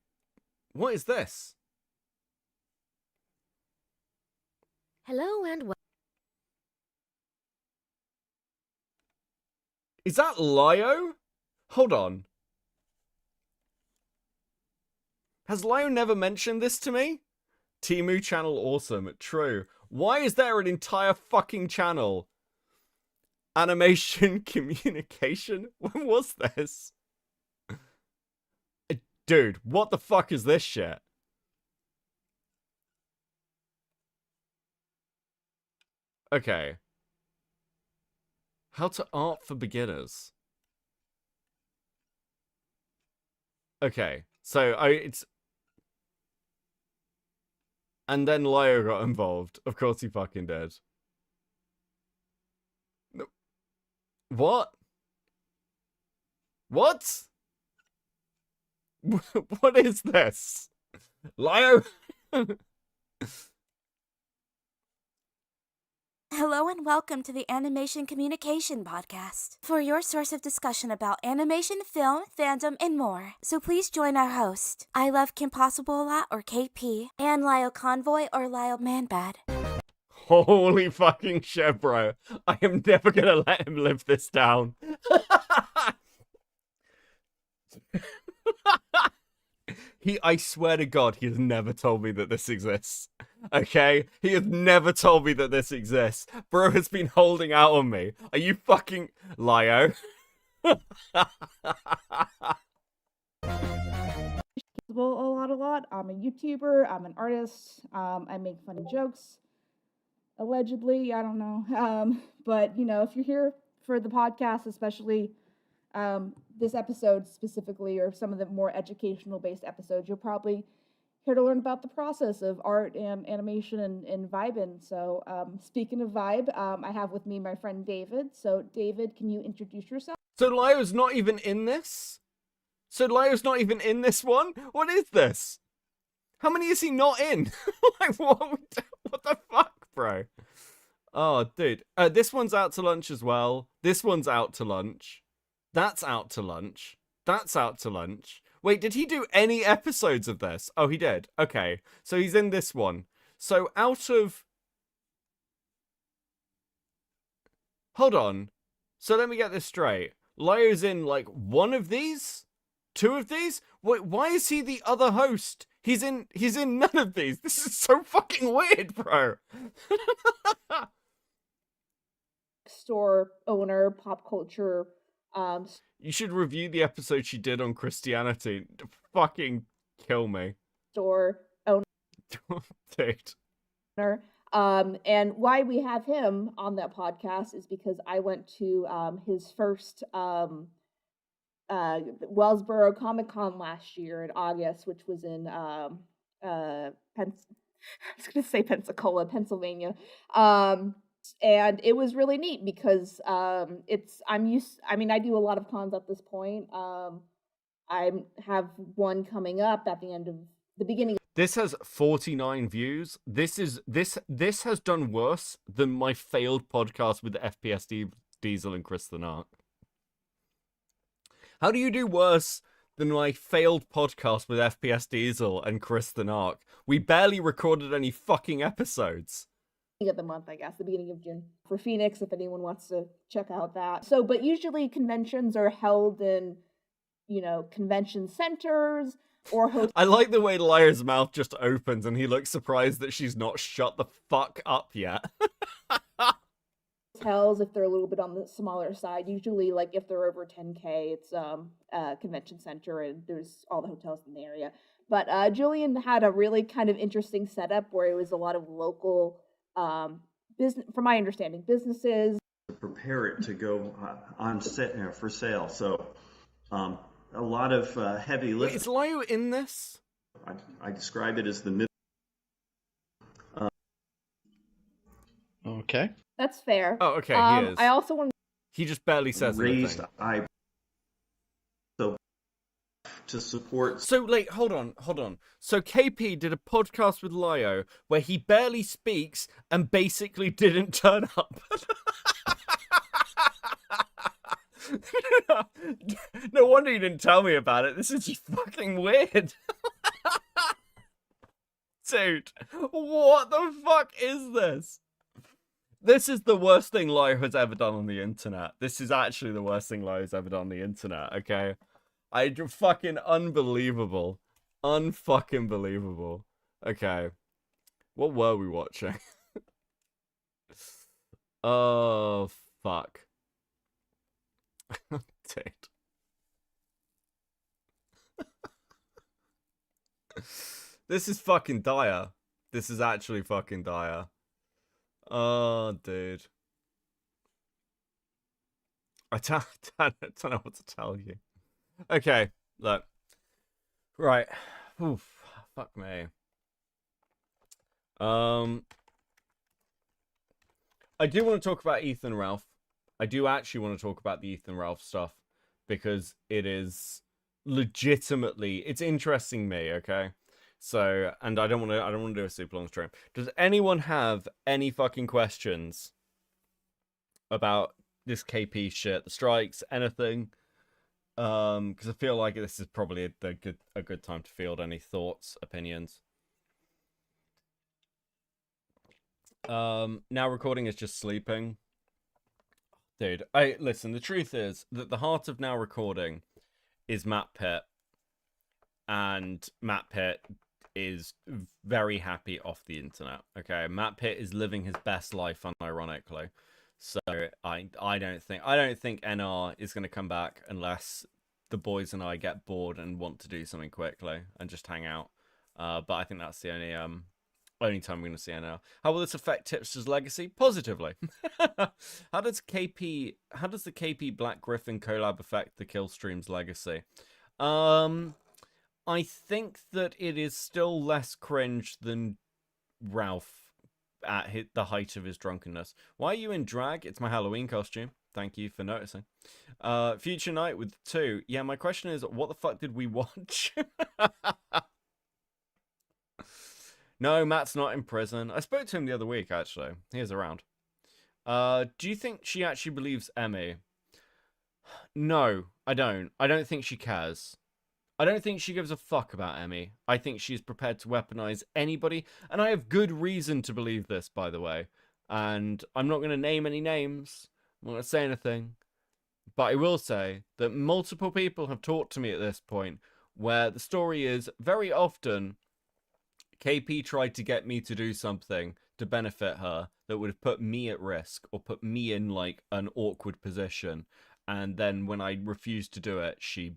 [SPEAKER 3] what is this?
[SPEAKER 17] Hello and welcome.
[SPEAKER 3] Is that Lio? Hold on. Has Lio never mentioned this to me? Timu channel awesome. True. Why is there an entire fucking channel? Animation communication? When was this? Dude, what the fuck is this shit? Okay. How to art for beginners. Okay, so it's... And then Leo got involved. Of course he fucking did. No. What? What? What is this? Leo?
[SPEAKER 18] Hello and welcome to the Animation Communication Podcast, for your source of discussion about animation, film, fandom, and more. So please join our host, I Love Kim Possible a Lot, or KP, and Lyle Convoy, or Lyle Manbad.
[SPEAKER 3] Holy fucking shit, bro. I am never gonna let him live this down. I swear to God, he has never told me that this exists. Okay? He has never told me that this exists. Bro has been holding out on me. Are you fucking... Lio?
[SPEAKER 19] A lot. I'm a YouTuber. I'm an artist. I make funny jokes. Allegedly, I don't know. But, you know, if you're here for the podcast, especially this episode specifically, or some of the more educational-based episodes, you're probably here to learn about the process of art and animation and vibing. So, speaking of vibe, I have with me my friend David. So, David, can you introduce yourself?
[SPEAKER 3] So Lio's not even in this? So Lio's not even in this one? What is this? How many is he not in? Like, what the fuck, bro? Oh, dude. This one's out to lunch as well. This one's out to lunch. That's out to lunch. That's out to lunch. Wait, did he do any episodes of this? Oh, he did. Okay. So he's in this one. So out of... Hold on. So let me get this straight. Lio's in, like, one of these? Two of these? Wait, why is he the other host? He's in none of these. This is so fucking weird, bro.
[SPEAKER 19] Store owner, pop culture.
[SPEAKER 3] You should review the episode she did on Christianity. Fucking kill me.
[SPEAKER 19] Store owner.
[SPEAKER 3] Dude.
[SPEAKER 19] And why we have him on that podcast is because I went to his first Wellsboro Comic Con last year in August, which was in I was gonna say Pensacola, Pennsylvania. And it was really neat because I do a lot of cons at this point. I have one coming up at the beginning.
[SPEAKER 3] This has 49 views. This has done worse than my failed podcast with FPS Diesel and Chris the Narc. How do you do worse than my failed podcast with FPS Diesel and Chris the Narc? We barely recorded any fucking episodes.
[SPEAKER 19] Of the month, I guess, the beginning of June for Phoenix, if anyone wants to check out that. So, but usually conventions are held in, you know, convention centers or hotels. I
[SPEAKER 3] like the way Lyra's mouth just opens and he looks surprised that she's not shut the fuck up yet.
[SPEAKER 19] Hotels, if they're a little bit on the smaller side, usually like if they're over 10K, it's convention center and there's all the hotels in the area. But Julian had a really kind of interesting setup where it was a lot of local business, from my understanding, businesses
[SPEAKER 20] prepare it to go on set for sale. So a lot of heavy lifting.
[SPEAKER 3] Wait, is Lio in this?
[SPEAKER 20] I describe it as the mid.
[SPEAKER 15] Okay.
[SPEAKER 19] That's fair.
[SPEAKER 3] Oh, okay. He is.
[SPEAKER 19] I also want.
[SPEAKER 3] He just barely says
[SPEAKER 20] raised
[SPEAKER 3] anything.
[SPEAKER 20] So to support.
[SPEAKER 3] So, like, hold on. So KP did a podcast with Lio where he barely speaks and basically didn't turn up. No wonder you didn't tell me about it. This is just fucking weird. Dude, what the fuck is this? This is the worst thing Lio has ever done on the internet. This is actually the worst thing Lio's ever done on the internet, okay? Fucking unbelievable. Unfucking believable. Okay. What were we watching? Oh, fuck. Dude. This is fucking dire. This is actually fucking dire. Oh, dude. I don't know what to tell you. Okay, look. Right. Oof. Fuck me. I do want to talk about Ethan Ralph. I do actually want to talk about the Ethan Ralph stuff because it is legitimately, it's interesting me, okay? So, and I don't want to do a super long stream. Does anyone have any fucking questions about this KP shit, the strikes, anything? Because I feel like this is probably a good time to field any thoughts, opinions. Now recording is just sleeping. Dude, listen, the truth is that the heart of Now Recording is Matt Pitt. And Matt Pitt is very happy off the internet. Okay, Matt Pitt is living his best life, unironically. So I don't think NR is going to come back unless the boys and I get bored and want to do something quickly and just hang out. But I think that's the only time we're going to see NR. How will this affect Tipster's legacy? Positively. How does the KP Black Griffin collab affect the Killstream's legacy? I think that it is still less cringe than Ralph at the height of his drunkenness. Why are you in drag? It's my Halloween costume. Thank you for noticing. Future Night with 2. Yeah, my question is, what the fuck did we watch? No, Matt's not in prison. I spoke to him the other week, actually. He is around. Do you think she actually believes Emmy? No, I don't. I don't think she cares. I don't think she gives a fuck about Emmy. I think she's prepared to weaponize anybody, and I have good reason to believe this, by the way. And I'm not going to name any names. I'm not going to say anything. But I will say that multiple people have talked to me at this point where the story is very often KP tried to get me to do something to benefit her that would have put me at risk or put me in like an awkward position. And then when I refused to do it, she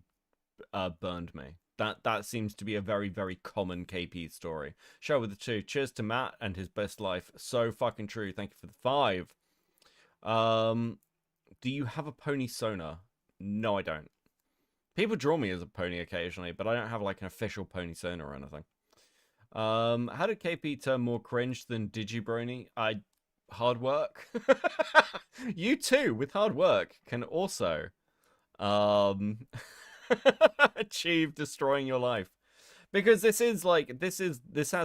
[SPEAKER 3] burned me. That seems to be a very, very common KP story. Show with the 2. Cheers to Matt and his best life. So fucking true. Thank you for the 5. Do you have a pony Sona? No, I don't. People draw me as a pony occasionally, but I don't have like an official pony Sona or anything. How did KP turn more cringe than Digibrony? Hard work. You too, with hard work, can also achieve destroying your life, because this has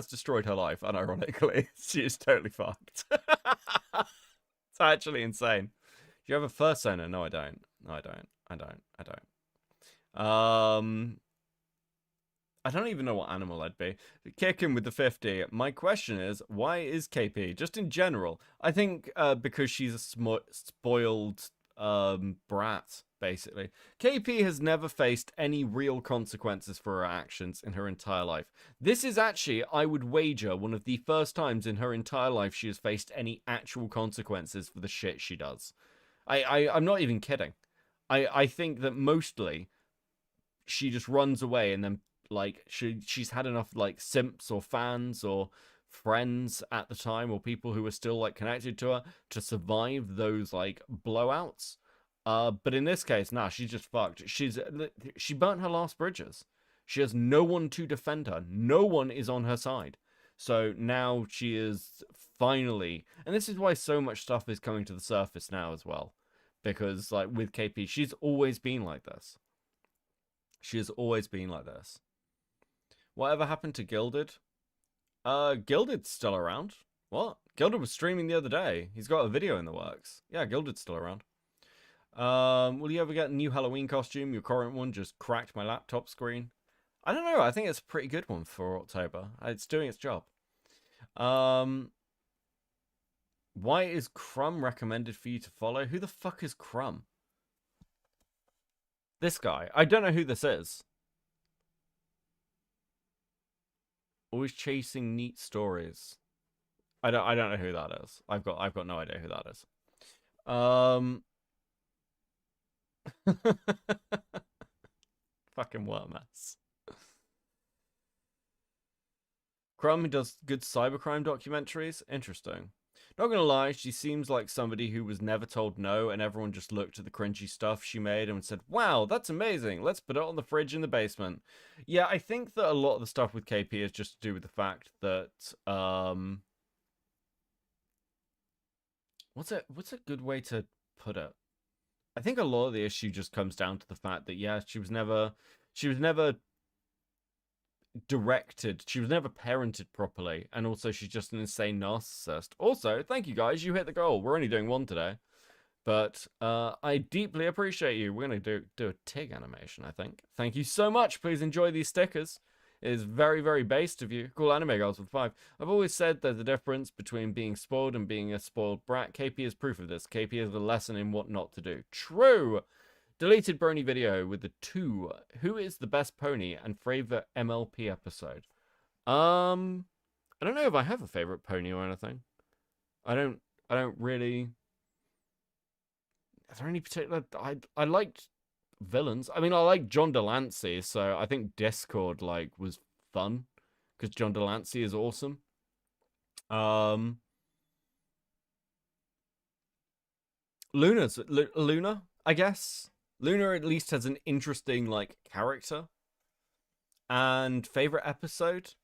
[SPEAKER 3] destroyed her life. Unironically, she is totally fucked. It's actually insane. Do you have a first owner? No, I don't. I don't even know what animal I'd be. Kick him with the 50. My question is, why is KP? Just in general, I think because she's a spoiled brat, basically. KP has never faced any real consequences for her actions in her entire life. This is actually, I would wager, one of the first times in her entire life she has faced any actual consequences for the shit she does. I'm not even kidding. I think that mostly she just runs away, and then like she's had enough like simps or fans or friends at the time, or people who are still like connected to her, to survive those like blowouts. But in this case, nah, she's just fucked. She burnt her last bridges. She has no one to defend her. No one is on her side. So now she is finally, and this is why so much stuff is coming to the surface now as well, because like with KP, she's always been like this. She has always been like this. Whatever happened to Gilded? Gilded's still around. What? Gilded was streaming the other day. He's got a video in the works. Yeah, Gilded's still around. Will you ever get a new Halloween costume? Your current one just cracked my laptop screen. I don't know. I think it's a pretty good one for October. It's doing its job. Why is Crumb recommended for you to follow? Who the fuck is Crumb? This guy. I don't know who this is. Always chasing neat stories. I don't know who that is. I've got no idea who that is. Fucking what a mess. Crumb does good cybercrime documentaries. Interesting. Not gonna lie, she seems like somebody who was never told no, and everyone just looked at the cringy stuff she made and said, wow, that's amazing, let's put it on the fridge in the basement. Yeah, I think that a lot of the stuff with KP is just to do with the fact that, what's a good way to put it? I think a lot of the issue just comes down to the fact that, yeah, she was never directed, she was never parented properly, and also she's just an insane narcissist. Also, thank you guys, you hit the goal. We're only doing one today, but I deeply appreciate you. We're gonna do a TIG animation, I think. Thank you so much. Please enjoy these stickers. It is very, very based of you. Cool anime girls with 5. I've always said there's a difference between being spoiled and being a spoiled brat. KP is proof of this. KP is a lesson in what not to do. True. Deleted Brony video with the 2. Who is the best pony and favorite MLP episode? I don't know if I have a favorite pony or anything. I don't really. Are there any particular? I liked villains. I mean, I like John Delancey, so I think Discord was fun because John Delancey is awesome. Luna, I guess. Luna at least has an interesting character. And favorite episode?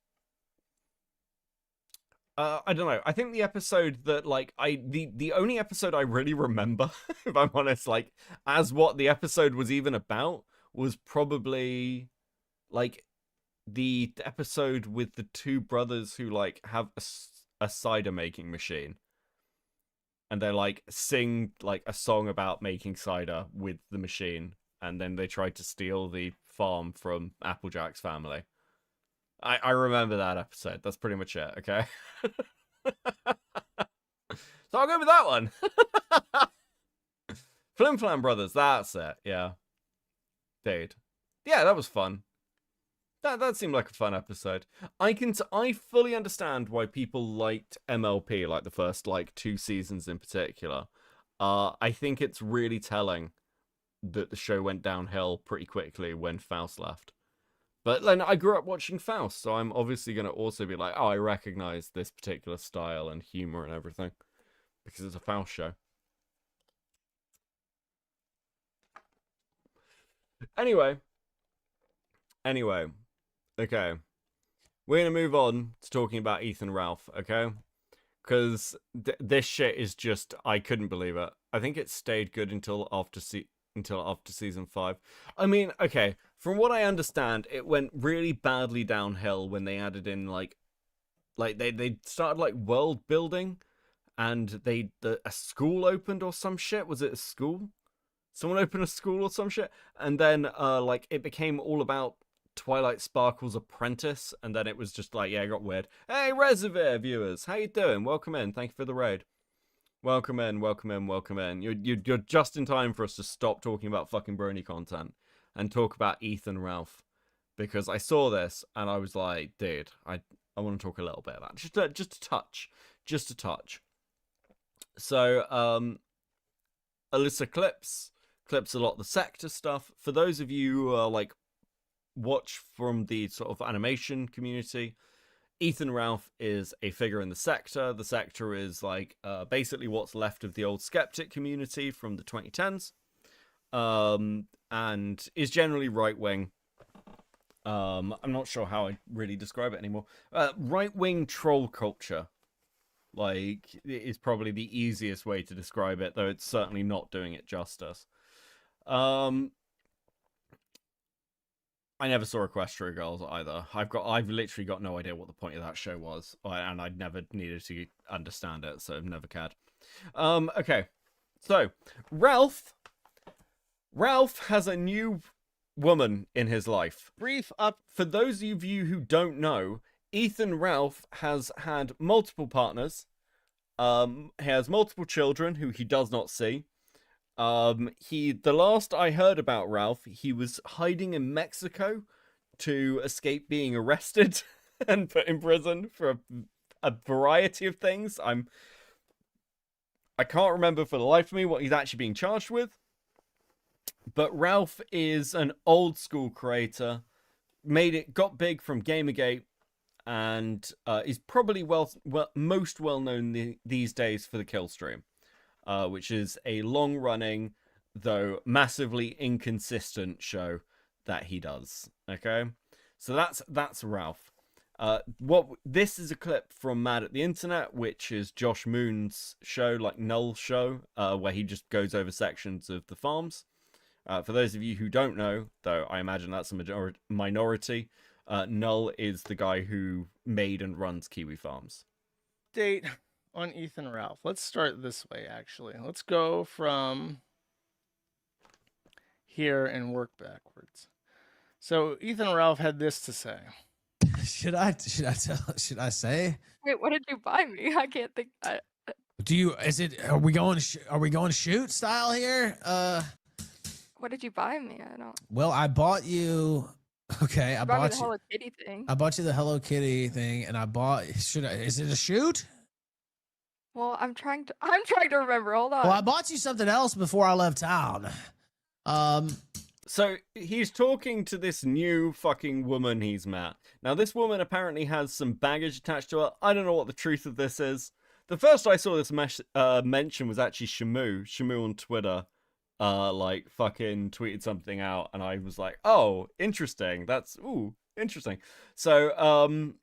[SPEAKER 3] I don't know. I think the episode that the only episode I really remember, if I'm honest, as what the episode was even about, was probably the episode with the 2 brothers who have a cider making machine. And they sing a song about making cider with the machine, and then they tried to steal the farm from Applejack's family. I remember that episode. That's pretty much it, okay? So I'll go with that one. Flim Flam Brothers, that's it, yeah. Dude. Yeah, that was fun. That seemed like a fun episode. I fully understand why people liked MLP, the first 2 seasons in particular. I think it's really telling that the show went downhill pretty quickly when Faust left. But then I grew up watching Faust, so I'm obviously going to also be like, oh, I recognize this particular style and humor and everything. Because it's a Faust show. Anyway. Okay. We're going to move on to talking about Ethan Ralph, okay? Because this shit is just, I couldn't believe it. I think it stayed good until after season 5. I mean, okay, from what I understand, it went really badly downhill when they added in they started world building, and a school opened or some shit. Was it a school? Someone opened a school or some shit, and then it became all about Twilight Sparkle's apprentice, and then it was just yeah, it got weird. Hey, Reservoir viewers, how you doing? Welcome in. Thank you for the raid. Welcome in. You're just in time for us to stop talking about fucking brony content and talk about Ethan Ralph, because I saw this and I was like, dude, I want to talk a little bit about it. Just a touch. So, Alyssa clips a lot of the sector stuff. For those of you who are watch from the sort of animation community, Ethan Ralph is a figure in the sector. The sector is basically what's left of the old skeptic community from the 2010s, and is generally right-wing. I'm not sure how I really describe it anymore. Right-wing troll culture, is probably the easiest way to describe it, though it's certainly not doing it justice. I never saw Equestria Girls either. I've literally got no idea what the point of that show was, and I never needed to understand it, so I've never cared. Okay, so Ralph has a new woman in his life. Brief up for those of you who don't know. Ethan Ralph has had multiple partners. He has multiple children who he does not see. The last I heard about Ralph, he was hiding in Mexico to escape being arrested and put in prison for a variety of things. I can't remember for the life of me what he's actually being charged with. But Ralph is an old school creator, got big from Gamergate, and is probably most well known these days for the Kill Stream, which is a long-running, though massively inconsistent show that he does. Okay, so that's Ralph. This is a clip from Mad at the Internet, which is Josh Moon's show, like Null's show, where he just goes over sections of the farms. For those of you who don't know, though I imagine that's a minority, Null is the guy who made and runs Kiwi Farms.
[SPEAKER 21] Date on Ethan Ralph. Let's start this way, actually. Let's go from here and work backwards. So Ethan Ralph had this to say.
[SPEAKER 22] Should I say?
[SPEAKER 16] Wait, what did you buy me? I can't think.
[SPEAKER 22] Are we going shoot style here?
[SPEAKER 16] What did you buy me? I don't.
[SPEAKER 22] Well, I bought you. Okay, I bought
[SPEAKER 16] the
[SPEAKER 22] you
[SPEAKER 16] Hello Kitty thing.
[SPEAKER 22] I bought you the Hello Kitty thing, and I bought. Is it a shoot?
[SPEAKER 16] Well, I'm trying to remember. Hold on.
[SPEAKER 22] Well, I bought you something else before I left town.
[SPEAKER 3] So he's talking to this new fucking woman he's met. Now, this woman apparently has some baggage attached to her. I don't know what the truth of this is. The first I saw this mention was actually Shamu. Shamu on Twitter, like, fucking tweeted something out, and I was like, oh, interesting. That's, interesting. So,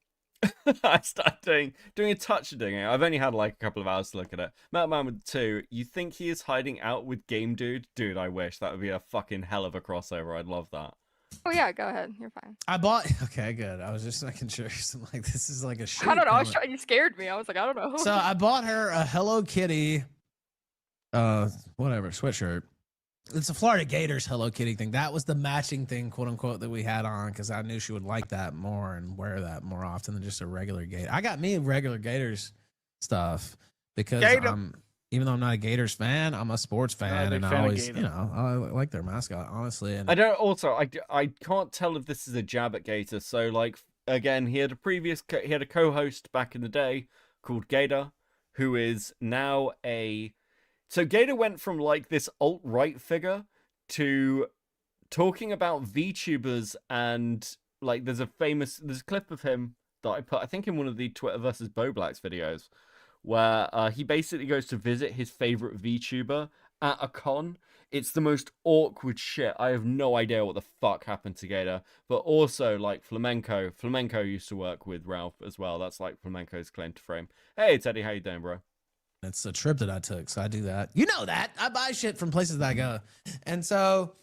[SPEAKER 3] I started doing a touch of digging. I've only had like a couple of hours to look at it. Metal Man with 2, you think he is hiding out with Game Dude? Dude, I wish. That would be a fucking hell of a crossover. I'd love that.
[SPEAKER 16] Oh yeah, go ahead. You're fine.
[SPEAKER 22] I bought. Okay, good. I was just making sure. Like, this is like a shoot.
[SPEAKER 16] I don't know. You scared me. I was like, I don't know.
[SPEAKER 22] So I bought her a Hello Kitty, whatever sweatshirt. It's a Florida Gators Hello Kitty thing. That was the matching thing, quote unquote, that we had on because I knew she would like that more and wear that more often than just a regular Gator. I got me regular Gators stuff because even though I'm not a Gators fan, I'm a sports fan, and I always, I like their mascot, honestly. And
[SPEAKER 3] I don't. Also, I can't tell if this is a jab at Gator. So, like, again, he had a co-host back in the day called Gator, who is now a. So Gator went from like this alt-right figure to talking about VTubers, and like there's a clip of him that I put, I think, in one of the Twitter versus Boblax videos, where he basically goes to visit his favorite VTuber at a con. It's the most awkward shit. I have no idea what the fuck happened to Gator. But also, like, Flamenco. Flamenco used to work with Ralph as well. That's like Flamenco's claim to fame. Hey, Teddy, how you doing, bro?
[SPEAKER 22] it's a trip that I took, so I do that. You know that. I buy shit from places that I go. And so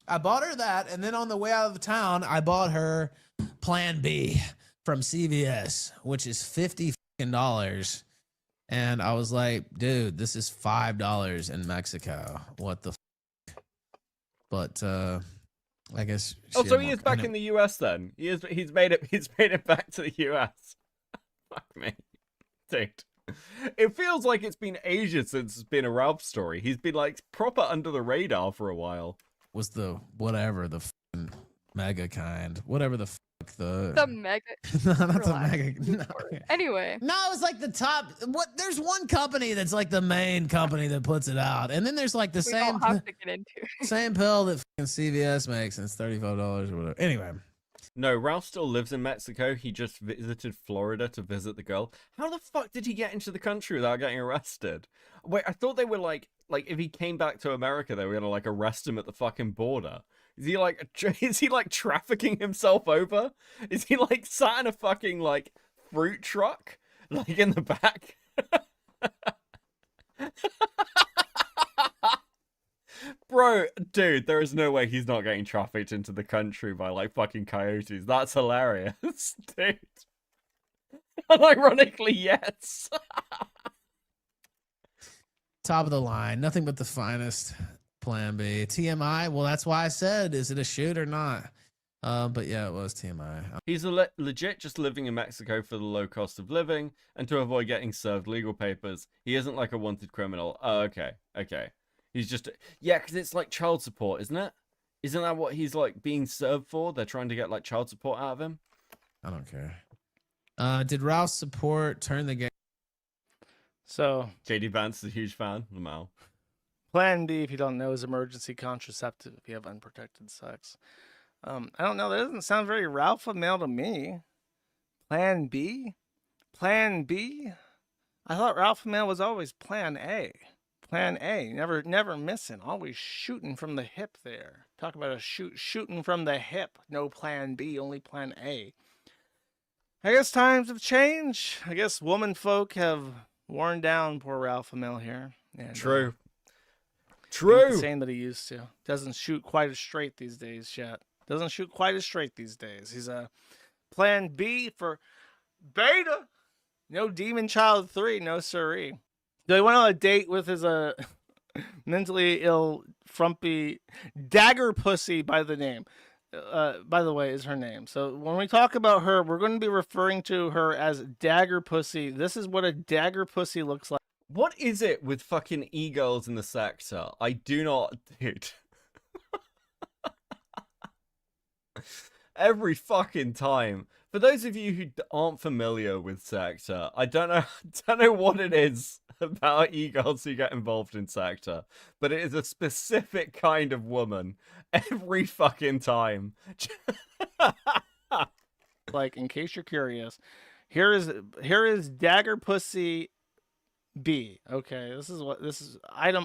[SPEAKER 22] I bought her that, and then on the way out of town, I bought her Plan B from CVS, which is $50. And I was like, dude, this is $5 in Mexico. What the f-? But I guess.
[SPEAKER 3] Oh, so he is back in the US then. He's made it back to the US. Fuck me. Dude. It feels like it's been ages since it's been a Ralph story. He's been like proper under the radar for a while.
[SPEAKER 22] Was the whatever the mega kind, whatever the
[SPEAKER 16] the mega.
[SPEAKER 22] No, not the mega. No.
[SPEAKER 16] Anyway,
[SPEAKER 22] no, it's like the top. What? There's one company that's like the main company that puts it out, and then there's like the same.
[SPEAKER 16] Don't have to get into.
[SPEAKER 22] Same pill that CVS makes, and it's $35 or whatever. Anyway.
[SPEAKER 3] No, Ralph still lives in Mexico. He just visited Florida to visit the girl. How the fuck did he get into the country without getting arrested? Wait, I thought they were like if he came back to America, they were gonna like arrest him at the fucking border. Is he like trafficking himself over? Is he like sat in a fucking like fruit truck like in the back? Bro, dude, there is no way he's not getting trafficked into the country by like fucking coyotes. That's hilarious, dude. Unironically, yes.
[SPEAKER 22] Top of the line, nothing but the finest. Plan B. TMI, well, that's why I said, is it a shoot or not? But yeah, it was TMI.
[SPEAKER 3] He's legit just living in Mexico for the low cost of living and to avoid getting served legal papers. He isn't like a wanted criminal. Oh, okay. He's just, yeah, because it's like child support, isn't it? Isn't that what he's like being served for? They're trying to get like child support out of him.
[SPEAKER 22] I don't care. Did Ralph support turn the game?
[SPEAKER 21] So
[SPEAKER 3] JD Vance is a huge fan. Lamau.
[SPEAKER 21] Plan B, if you don't know, is emergency contraceptive if you have unprotected sex. I don't know. That doesn't sound very Ralph of male to me. Plan B? Plan B? I thought Alpha Male was always Plan A. Plan A, never missing, always shooting from the hip there. Talk about a shooting from the hip. No Plan B, only Plan A. I guess times have changed. I guess woman folk have worn down poor Alpha Male here. And,
[SPEAKER 3] True.
[SPEAKER 21] Ain't the same that he used to. Doesn't shoot quite as straight these days, chat. Doesn't shoot quite as straight these days. He's a Plan B for Beta. No Demon Child 3, no siree. So he went on a date with his mentally ill, frumpy Dagger Pussy by the name. By the way, is her name. So when we talk about her, we're going to be referring to her as Dagger Pussy. This is what a Dagger Pussy looks like.
[SPEAKER 3] What is it with fucking e-girls in the sector? I do not, dude. Every fucking time. For those of you who aren't familiar with sector, I don't know what it is about e-girls who get involved in sector, but it is a specific kind of woman every fucking time.
[SPEAKER 21] Like, in case you're curious, here is Dagger Pussy B. Okay, this is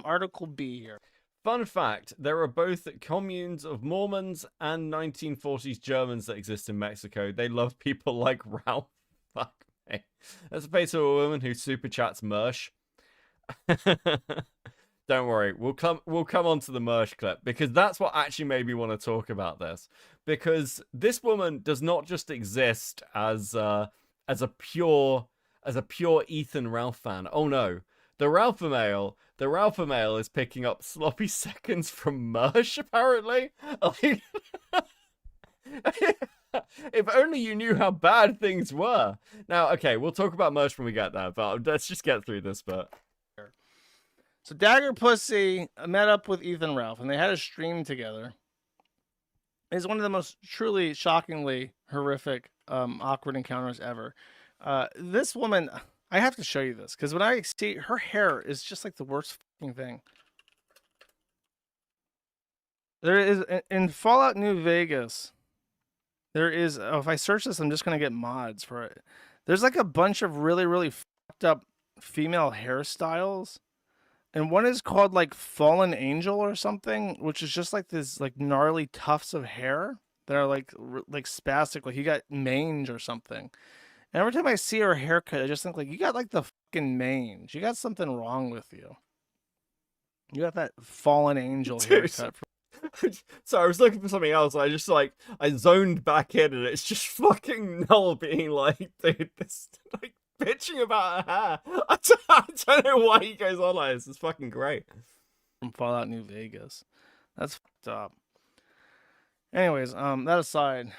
[SPEAKER 21] article B here.
[SPEAKER 3] Fun fact, there are both communes of Mormons and 1940s Germans that exist in Mexico. They love people like Ralph. Fuck me. That's a face of a woman who super chats Mersh. Don't worry, we'll come on to the Mersh clip, because that's what actually made me want to talk about this. Because this woman does not just exist as a pure Ethan Ralph fan. Oh no. The Ralpha male is picking up sloppy seconds from Mersh, apparently. Like, if only you knew how bad things were. Now, okay, we'll talk about Mersh when we get there, but let's just get through this bit.
[SPEAKER 21] So Dagger Pussy met up with Ethan Ralph, and they had a stream together. It's one of the most truly shockingly horrific, awkward encounters ever. This woman... I have to show you this, because when I see her hair is just like the worst fucking thing. There is, in Fallout New Vegas, there is, if I search this, I'm just going to get mods for it. There's like a bunch of really, really fucked up female hairstyles. And one is called like Fallen Angel or something, which is just like this like gnarly tufts of hair that are like spastic, like you got mange or something. And every time I see her haircut, I just think, like, you got, like, the fucking mange. You got something wrong with you. You got that fallen angel haircut.
[SPEAKER 3] So I was looking for something else. I just, like, I zoned back in, and it's just fucking Null being like, dude, this, like, bitching about her hair. I don't know why he goes on like this. It's fucking great.
[SPEAKER 21] From Fallout New Vegas. That's fucked up. Anyways, that aside...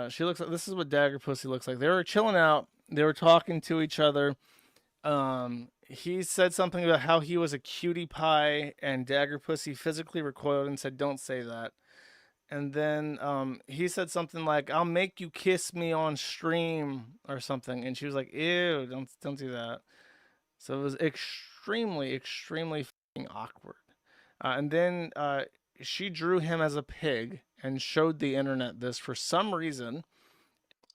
[SPEAKER 21] she looks like, this is what Dagger Pussy looks like. They were chilling out. They were talking to each other. He said something about how he was a cutie pie, and Dagger Pussy physically recoiled and said, "Don't say that." And then he said something like, "I'll make you kiss me on stream," or something. And she was like, "Ew, don't do that." So it was extremely, extremely fucking awkward. And then she drew him as a pig and showed the internet this for some reason.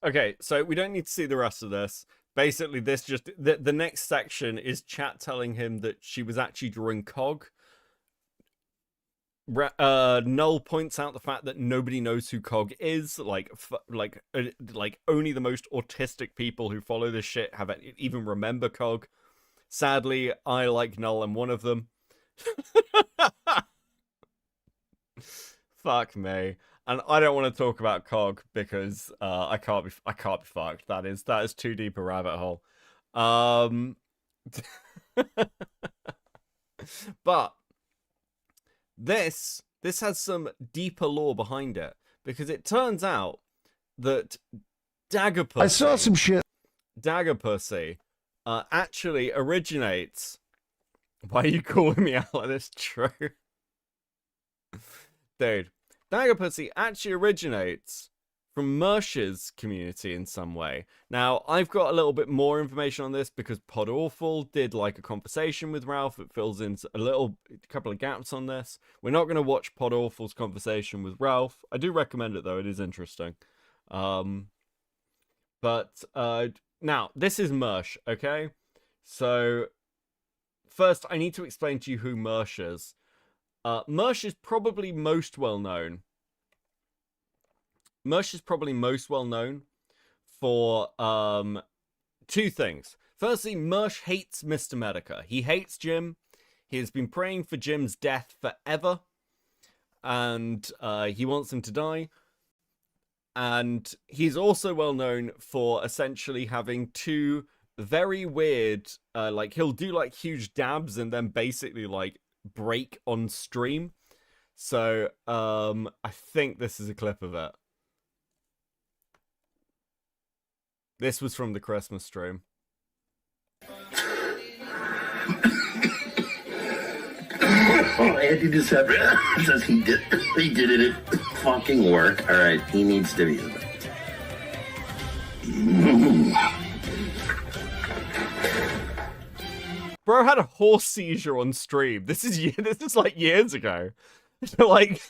[SPEAKER 3] Okay, so we don't need to see the rest of this. Basically, this just... The next section is chat telling him that she was actually drawing Cog. Null points out the fact that nobody knows who Cog is. Like only the most autistic people who follow this shit have even remember Cog. Sadly, I, like Null, am one of them. Fuck me. And I don't want to talk about Cog because I can't be fucked. That is too deep a rabbit hole. But this has some deeper lore behind it, because it turns out that Dagger Pussy,
[SPEAKER 1] I saw some shit.
[SPEAKER 3] Dagger Pussy actually originates. Why are you calling me out like this? True. Dude, Dagger Pussy actually originates from Mersh's community in some way. Now, I've got a little bit more information on this because Pod Awful did like a conversation with Ralph. It fills in a couple of gaps on this. We're not going to watch Pod Awful's conversation with Ralph. I do recommend it though, it is interesting. But now this is Mersh, okay? So first, I need to explain to you who Mersh is. Mersh is probably most well known. Mersh is probably most well known for two things. Firstly, Mersh hates Mr. Medica. He hates Jim. He has been praying for Jim's death forever, and he wants him to die. And he's also well known for essentially having two very weird, like he'll do like huge dabs and then basically like break on stream. So I think this is a clip of it. This was from the Christmas stream.
[SPEAKER 6] Oh, Andy December says he did it. It fucking work. All right, he needs to be.
[SPEAKER 3] Bro had a horse seizure on stream. This is like years ago. Like,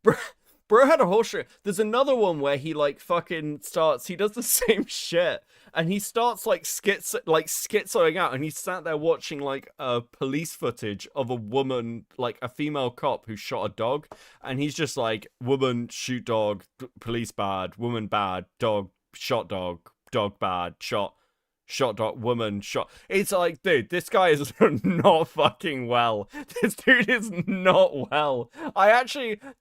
[SPEAKER 3] bro had a horse seizure. There's another one where he like fucking starts. He does the same shit, and he starts like schizoing out, and he's sat there watching like police footage of a woman, like a female cop who shot a dog, and he's just like, woman shoot dog, police bad, woman bad, dog shot dog bad, shot dog, woman shot. It's like, dude, this guy is not fucking well. This dude is not well.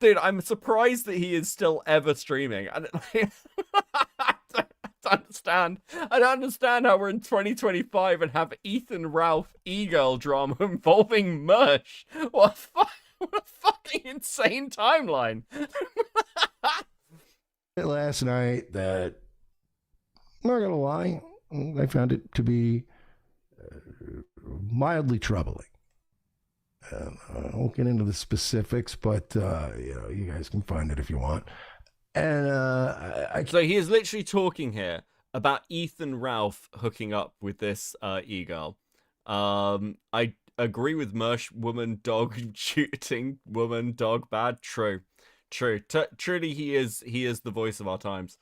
[SPEAKER 3] Dude, I'm surprised that he is still ever streaming. And I don't understand how we're in 2025 and have Ethan Ralph e-girl drama involving Mersh. What a fucking insane timeline.
[SPEAKER 1] Last night that, I'm not gonna lie, I found it to be mildly troubling. I won't get into the specifics, but you guys can find it if you want. And
[SPEAKER 3] so he is literally talking here about Ethan Ralph hooking up with this e-girl. I agree with Mersh. Woman, dog shooting. Woman, dog bad. True. Truly, he is the voice of our times.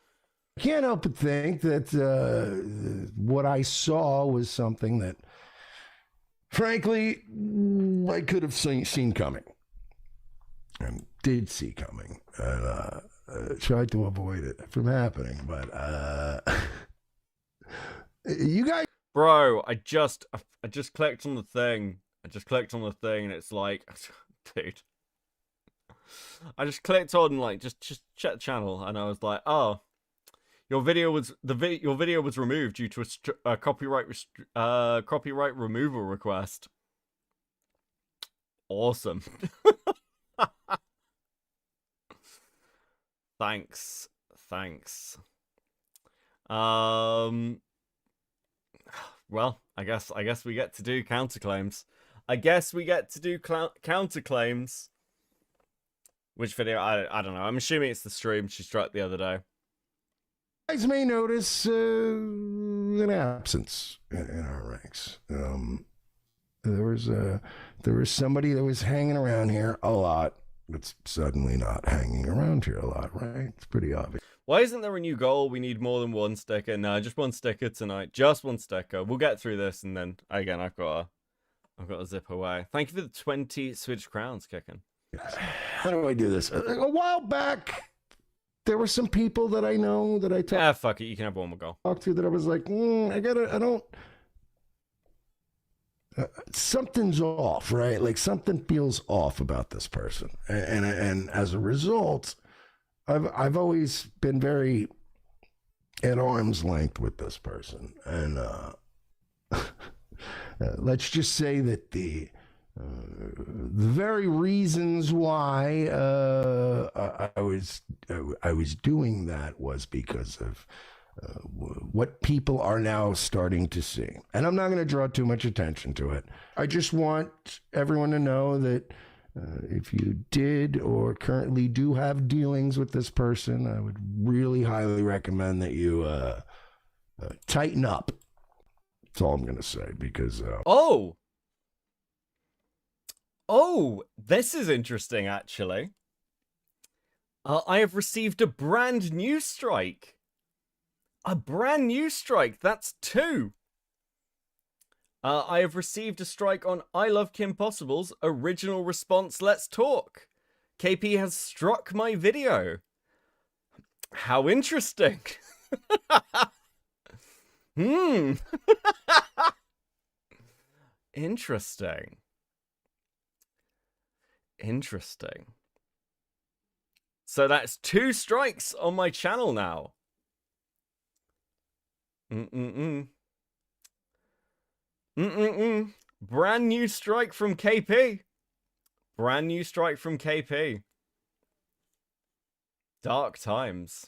[SPEAKER 1] I can't help but think that what I saw was something that, frankly, I could have seen coming and did see coming, and tried to avoid it from happening. But you guys,
[SPEAKER 3] bro, I just clicked on the thing. And it's like, dude, I just clicked on like just check the channel, and I was like, oh. Your video was removed due to a copyright removal request. Awesome. Thanks. Well, I guess we get to do counterclaims. Counterclaims. Which video? I don't know. I'm assuming it's the stream she struck the other day.
[SPEAKER 1] You guys may notice an absence in our ranks. There was somebody that was hanging around here a lot that's suddenly not hanging around here a lot, right? It's pretty obvious.
[SPEAKER 3] Why isn't there a new goal? We need more than one sticker. No, just one sticker tonight. Just one sticker. We'll get through this, and then again, I've got to zip away. Thank you for the 20 Swedish crowns, Kicking.
[SPEAKER 1] How do I do this? A while back, there were some people that I know that I talked.
[SPEAKER 3] Ah, fuck it. You can have one more goal.
[SPEAKER 1] Talked to that I was like, something's off, right? Like something feels off about this person, and as a result, I've always been very at arm's length with this person, and let's just say that the very reasons why I was doing that was because of what people are now starting to see. And I'm not going to draw too much attention to it. I just want everyone to know that if you did or currently do have dealings with this person, I would really highly recommend that you tighten up. That's all I'm going to say, because...
[SPEAKER 3] Oh, this is interesting, actually. I have received a brand new strike. A brand new strike. That's 2. I have received a strike on I Love Kim Possible's original response, Let's Talk. KP has struck my video. How interesting. Interesting. Interesting. So that's 2 strikes on my channel now. Brand new strike from KP. Brand new strike from KP. Dark times.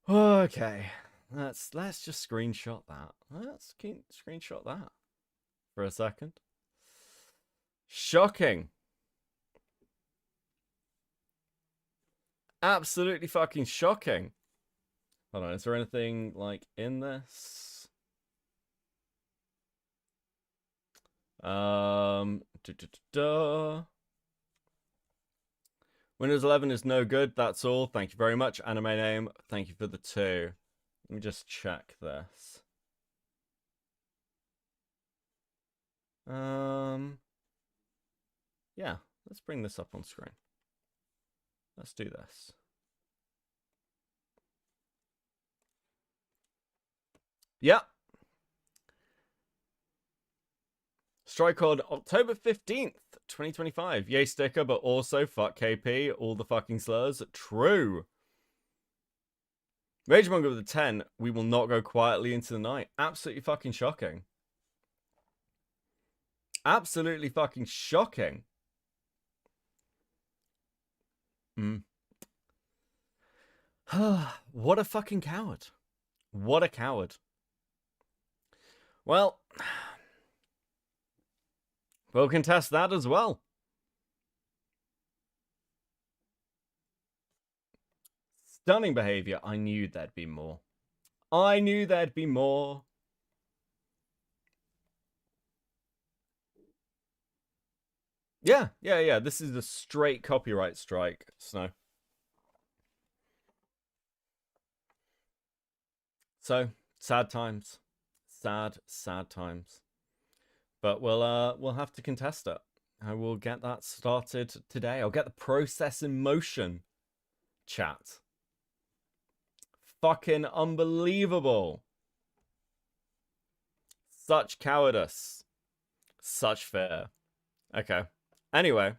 [SPEAKER 3] Okay. Let's just screenshot that. Let's screenshot that for a second. Shocking. Absolutely fucking shocking. Hold on, is there anything like in this? Windows 11 is no good, that's all. Thank you very much. Anime name, thank you for the 2. Let me just check this. Yeah, let's bring this up on screen. Let's do this. Yep. Strike on October 15th, 2025. Yay sticker, but also fuck KP. All the fucking slurs. True. Ragemonger with a 10. We will not go quietly into the night. Absolutely fucking shocking. Absolutely fucking shocking. What a fucking coward. What a coward. Well, we'll contest that as well. Stunning behavior. I knew there'd be more. I knew there'd be more. Yeah. This is a straight copyright strike, Snow. So, sad times. Sad times. But we'll have to contest it. I will get that started today. I'll get the process in motion. Chat. Fucking unbelievable. Such cowardice. Such fear. Okay. Anyway.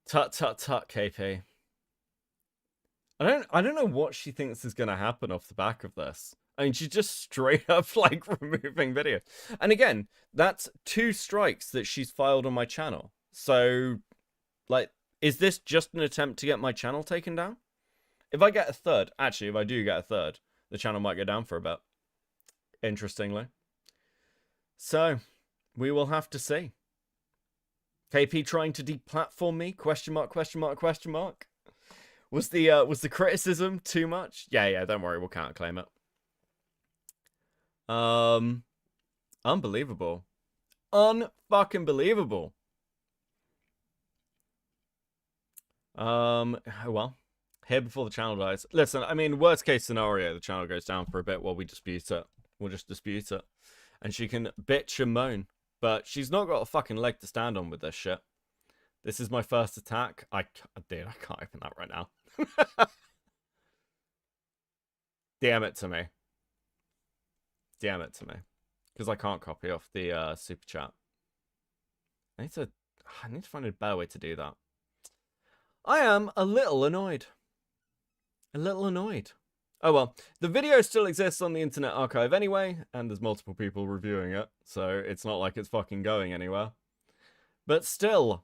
[SPEAKER 3] Tut, KP. I don't know what she thinks is going to happen off the back of this. I mean, she's just straight up, like, removing video. And again, that's 2 strikes that she's filed on my channel. So, like, is this just an attempt to get my channel taken down? If I get a third, actually, if I do get a third, the channel might go down for a bit. Interestingly. So, we will have to see. KP trying to deplatform me? Question mark, question mark, question mark. Was the criticism too much? Yeah, don't worry, we'll counterclaim it. Unbelievable. Unfucking believable. Well, here before the channel dies. Listen, I mean, worst case scenario, the channel goes down for a bit while we dispute it. We'll just dispute it. And she can bitch and moan. But she's not got a fucking leg to stand on with this shit. This is my first attack. Dude, I can't open that right now. Damn it to me. Damn it to me. Because I can't copy off the super chat. I need to find a better way to do that. I am a little annoyed. A little annoyed. Oh well, the video still exists on the Internet Archive anyway, and there's multiple people reviewing it, so it's not like it's fucking going anywhere. But still,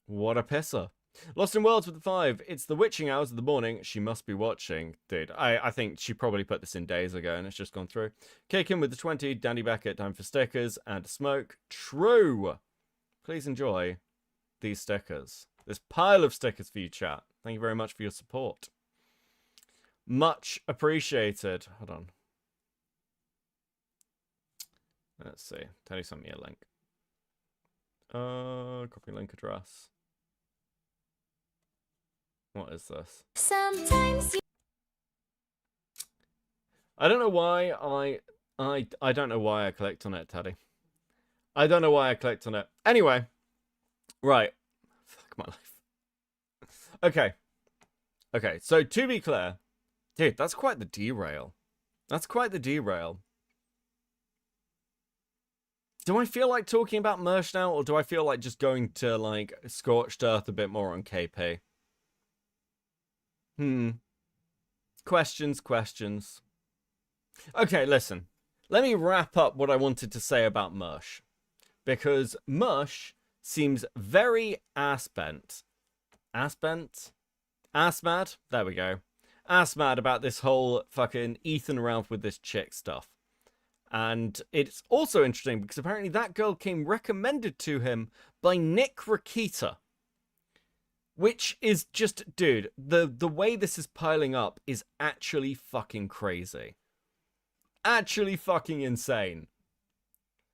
[SPEAKER 3] what a pisser. Lost in Worlds with the 5. It's the witching hours of the morning. She must be watching. Dude, I think she probably put this in days ago and it's just gone through. Kicking with the 20. Danny Beckett, time for stickers and smoke. True. Please enjoy these stickers. This pile of stickers for you, chat. Thank you very much for your support. Much appreciated. Hold on. Let's see. Teddy sent me a link. Copy link address. What is this?
[SPEAKER 10] Sometimes you.
[SPEAKER 3] I don't know why I don't know why I clicked on it, Teddy. I don't know why I clicked on it. Anyway, right. Fuck my life. Okay. Okay, so to be clear, dude, that's quite the derail. That's quite the derail. Do I feel like talking about merch now, or do I feel like just going to, like, Scorched Earth a bit more on KP? Questions, questions. Okay, listen. Let me wrap up what I wanted to say about Mush. Because Mush seems very ass-bent. Ass-bent? Ass-mad? There we go. Ass-mad about this whole fucking Ethan around with this chick stuff. And it's also interesting because apparently that girl came recommended to him by Nick Rakita. Which is just, dude, the way this is piling up is actually fucking crazy. Actually fucking insane.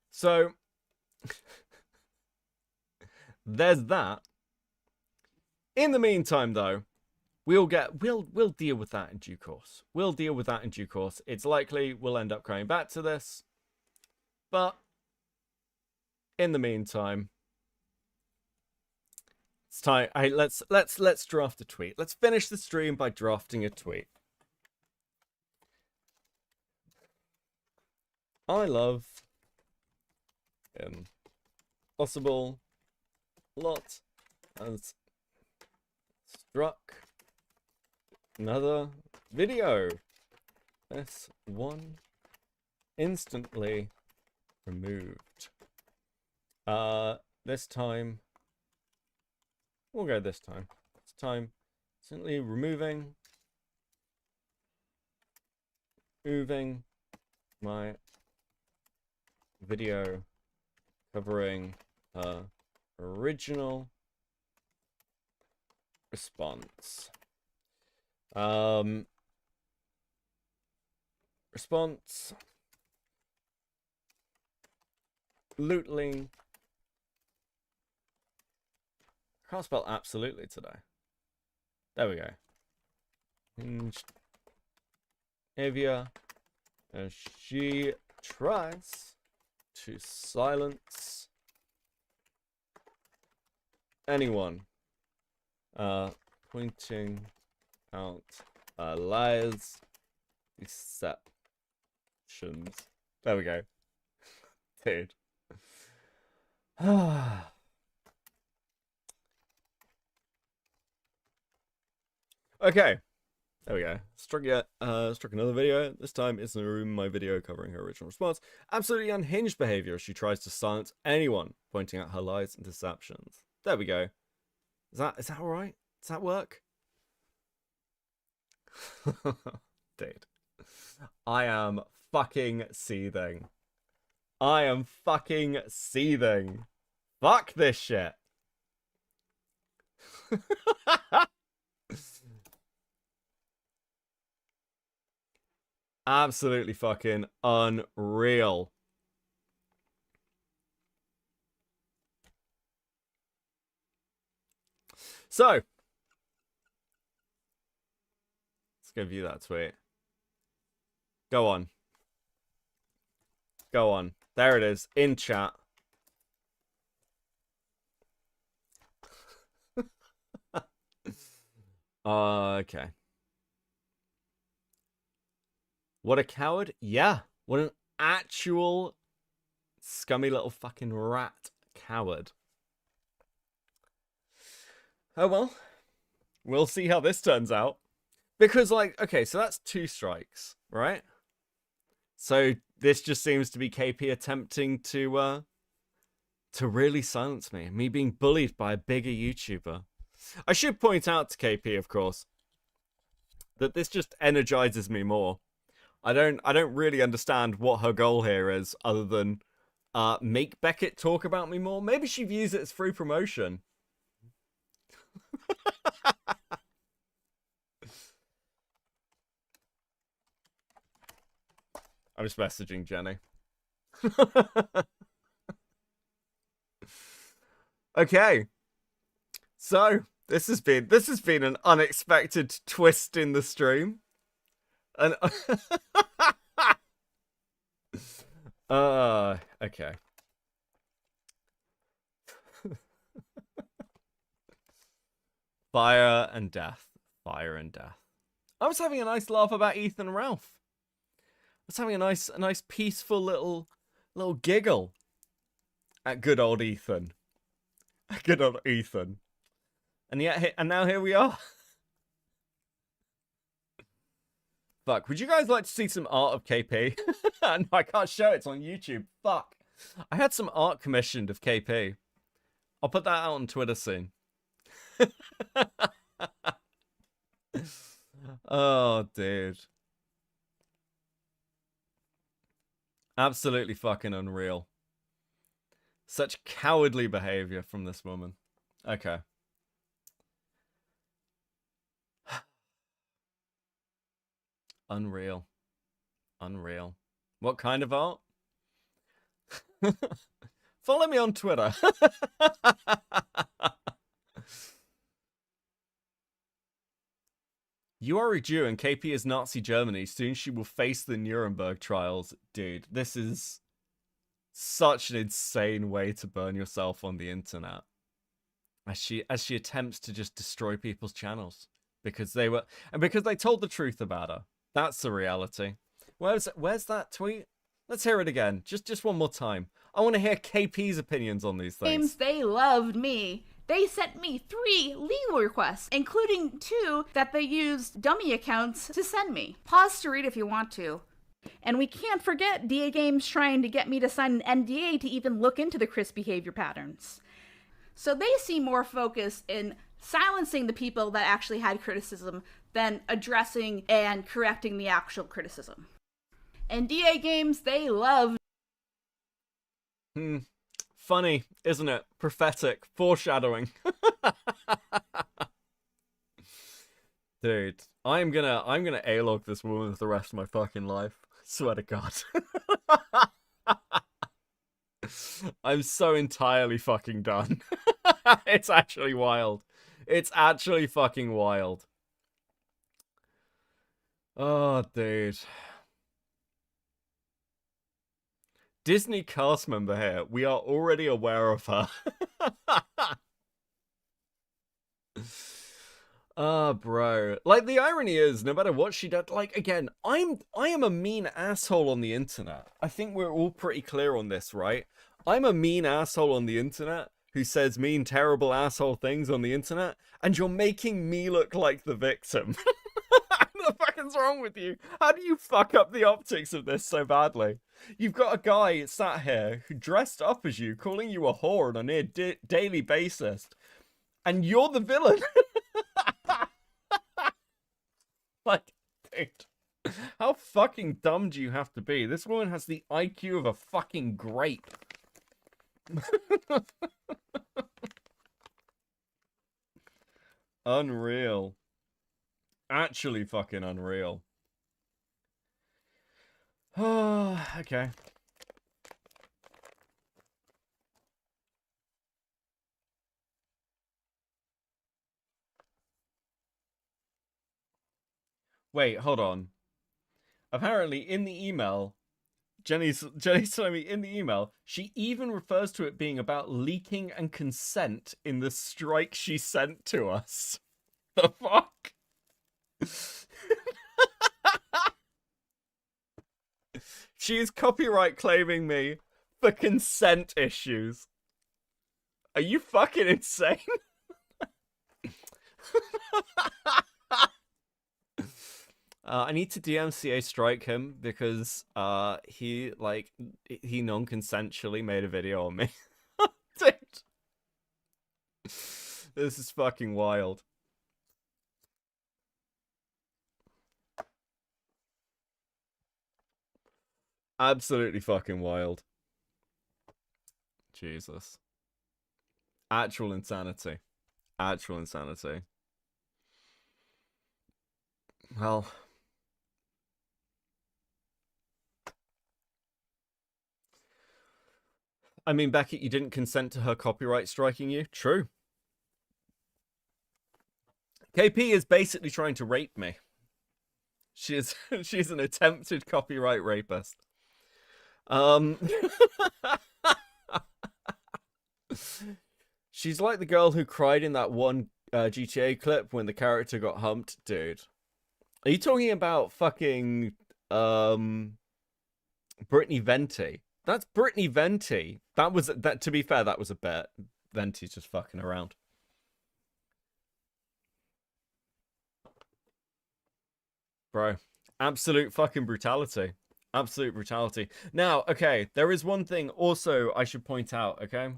[SPEAKER 3] So, there's that. In the meantime, though, we'll deal with that in due course. We'll deal with that in due course. It's likely we'll end up going back to this. But in the meantime, it's time. Hey, let's draft a tweet. Let's finish the stream by drafting a tweet. I love Impossible Lot has struck another video. This one instantly removed. This time we'll go this time. This time instantly removing my video covering her original response. Response. Absolutely. I can't spell absolutely today. There we go. Hinged behavior as she tries to silence anyone pointing out lies, deceptions. There we go. Dude. Okay. There we go. Struck another video. This time it's in my video covering her original response. Absolutely unhinged behavior as she tries to silence anyone pointing out her lies and deceptions. There we go. Is that alright? Does that work? Dude. I am fucking seething. I am fucking seething. Fuck this shit. Absolutely fucking unreal. So, let's go view that tweet. Go on. Go on. There it is, in chat. Okay. What a coward. Yeah. What an actual scummy little fucking rat coward. Oh well. We'll see how this turns out. Because, like, okay, so that's 2 strikes, right? So this just seems to be KP attempting to really silence me. Me being bullied by a bigger YouTuber. I should point out to KP, of course, that this just energizes me more. I don't really understand what her goal here is, other than make Beckett talk about me more. Maybe she views it as free promotion. I'm just messaging Jenny. Okay. So, This has been an unexpected twist in the stream. And okay. Fire and death. Fire and death. I was having a nice laugh about Ethan and Ralph. I was having a nice peaceful little giggle at good old Ethan. Good old Ethan. And now here we are. Fuck, would you guys like to see some art of KP? No, I can't show it, it's on YouTube. Fuck. I had some art commissioned of KP. I'll put that out on Twitter soon. Oh, dude. Absolutely fucking unreal. Such cowardly behavior from this woman. Okay. Unreal. Unreal. What kind of art? Follow me on Twitter. You are a Jew and KP is Nazi Germany. Soon she will face the Nuremberg trials. Dude, this is such an insane way to burn yourself on the internet. As she attempts to just destroy people's channels. Because they told the truth about her. That's the reality. Where's that tweet? Let's hear it again. Just one more time. I want to hear KP's opinions on these things.
[SPEAKER 5] They loved me. They sent me 3 legal requests, including 2 that they used dummy accounts to send me. Pause to read if you want to. And we can't forget DA Games trying to get me to sign an NDA to even look into the Chris behavior patterns. So they seem more focused in silencing the people that actually had criticism than addressing and correcting the actual criticism. And DA Games, they love.
[SPEAKER 3] Funny, isn't it? Prophetic. Foreshadowing. Dude, I'm gonna A-log this woman for the rest of my fucking life. Swear to God. I'm so entirely fucking done. It's actually wild. It's actually fucking wild. Oh, dude. Disney cast member here. We are already aware of her. Bro. Like, the irony is, no matter what she does, like, again, I am a mean asshole on the internet. I think we're all pretty clear on this, right? I'm a mean asshole on the internet who says mean, terrible asshole things on the internet, and you're making me look like the victim. What the fuck is wrong with you? How do you fuck up the optics of this so badly? You've got a guy sat here who dressed up as you, calling you a whore on a near daily basis, and you're the villain. Like, dude, how fucking dumb do you have to be? This woman has the IQ of a fucking grape. Unreal. Actually fucking unreal. Oh, okay. Wait, hold on. Apparently, in the email, Jenny's telling me in the email, she even refers to it being about leaking and consent in the strike she sent to us. The fuck? She is copyright claiming me for consent issues. Are you fucking insane? I need to DMCA strike him because he non-consensually made a video on me. Dude. This is fucking wild. Absolutely fucking wild. Jesus. Actual insanity. Actual insanity. Well. I mean, Beckett, you didn't consent to her copyright striking you? True. KP is basically trying to rape me. She is she's an attempted copyright rapist. She's like the girl who cried in that one GTA clip when the character got humped, dude. Are you talking about fucking Brittany Venti? That's Brittany Venti. That to be fair, that was a bit. Venti's just fucking around. Bro, absolute fucking brutality. Absolute brutality. Now, okay, there is one thing also I should point out, okay?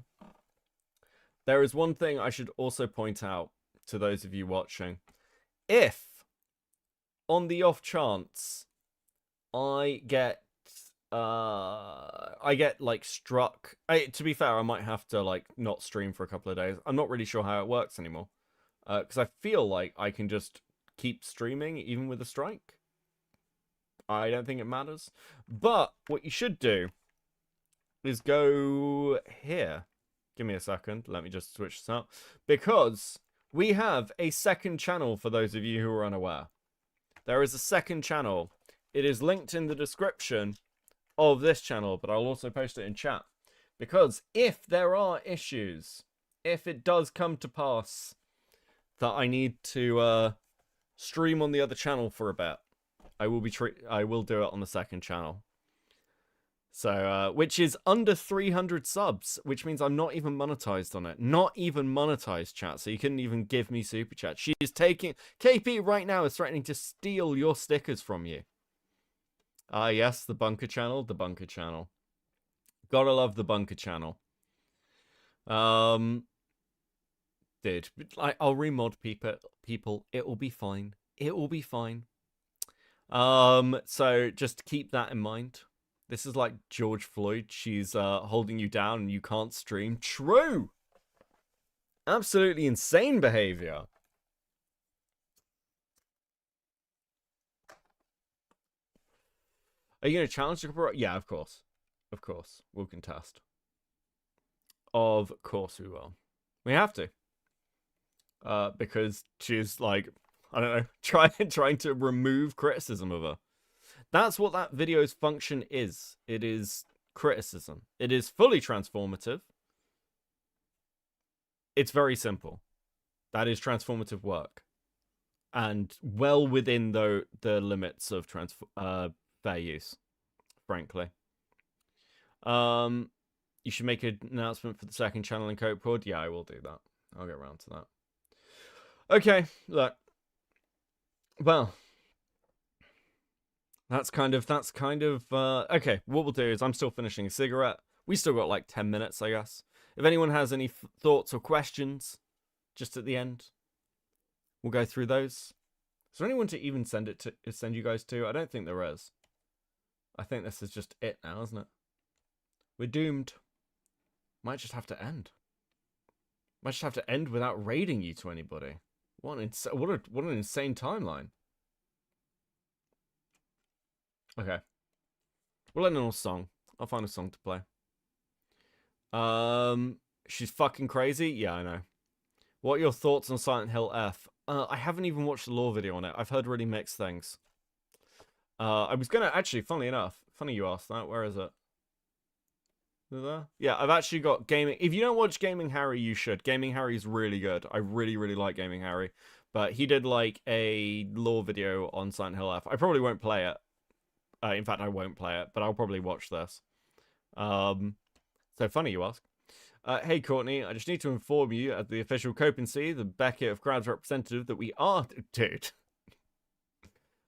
[SPEAKER 3] There is one thing I should also point out to those of you watching. If, on the off chance, I get like struck. To be fair, I might have to like not stream for a couple of days. I'm not really sure how it works anymore. Because I feel like I can just keep streaming even with a strike. I don't think it matters. But what you should do is go here. Give me a second. Let me just switch this out. Because we have a second channel for those of you who are unaware. There is a second channel. It is linked in the description of this channel, but I'll also post it in chat. Because if there are issues, if it does come to pass that I need to stream on the other channel for a bit, I will do it on the second channel. So, which is under 300 subs, which means I'm not even monetized on it. Not even monetized, chat. So you couldn't even give me super chat. She is taking... KP right now is threatening to steal your stickers from you. Yes, the bunker channel. The bunker channel. Gotta love the bunker channel. Dude, I'll remod people. It will be fine. It will be fine. So just keep that in mind. This is like George Floyd. She's holding you down and you can't stream. True! Absolutely insane behavior. Are you going to challenge the copyright? Yeah, of course. Of course. We'll contest. Of course we will. We have to. Because she's like, I don't know, trying to remove criticism of her. That's what that video's function is. It is criticism. It is fully transformative. It's very simple. That is transformative work. And well within the limits of fair use, frankly. You should make an announcement for the second channel in Copecast. Yeah, I will do that. I'll get around to that. Okay, look. Well, that's kind of okay, what we'll do is I'm still finishing a cigarette. We still got like 10 minutes, I guess. If anyone has any thoughts or questions, just at the end, we'll go through those. Is there anyone to even send you guys to? I don't think there is. I think this is just it now, isn't it? We're doomed. Might just have to end. Might just have to end without raiding you to anybody. What an insane timeline. Okay. We'll end on a song. I'll find a song to play. She's fucking crazy? Yeah, I know. What are your thoughts on Silent Hill F? I haven't even watched the lore video on it. I've heard really mixed things. I was gonna, actually, funnily enough, funny you asked that. Where is it? There? Yeah, I've actually got Gaming. If you don't watch Gaming Harry, you should. Gaming Harry's really good. I really, really like Gaming Harry. But he did like a lore video on Silent Hill F. I probably won't play it. In fact, I won't play it, but I'll probably watch this. So funny you ask. Hey Courtney, I just need to inform you as the official Copency, the Beckett of Crowds representative, that we are... Dude.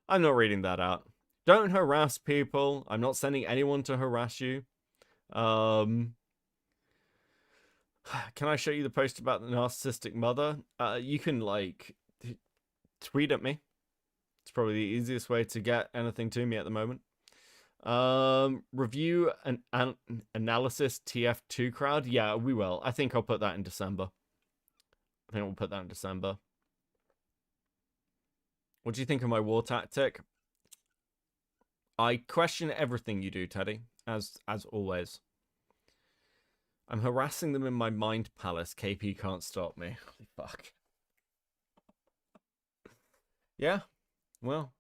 [SPEAKER 3] I'm not reading that out. Don't harass people. I'm not sending anyone to harass you. Can I show you the post about the narcissistic mother? You can, like, tweet at me. It's probably the easiest way to get anything to me at the moment. Review an analysis TF2 crowd. Yeah, we will. I think I'll put that in December. I think we'll put that in December. What do you think of my war tactic? I question everything you do, Teddy, as always. I'm harassing them in my mind palace. KP can't stop me. Holy fuck. Yeah, well.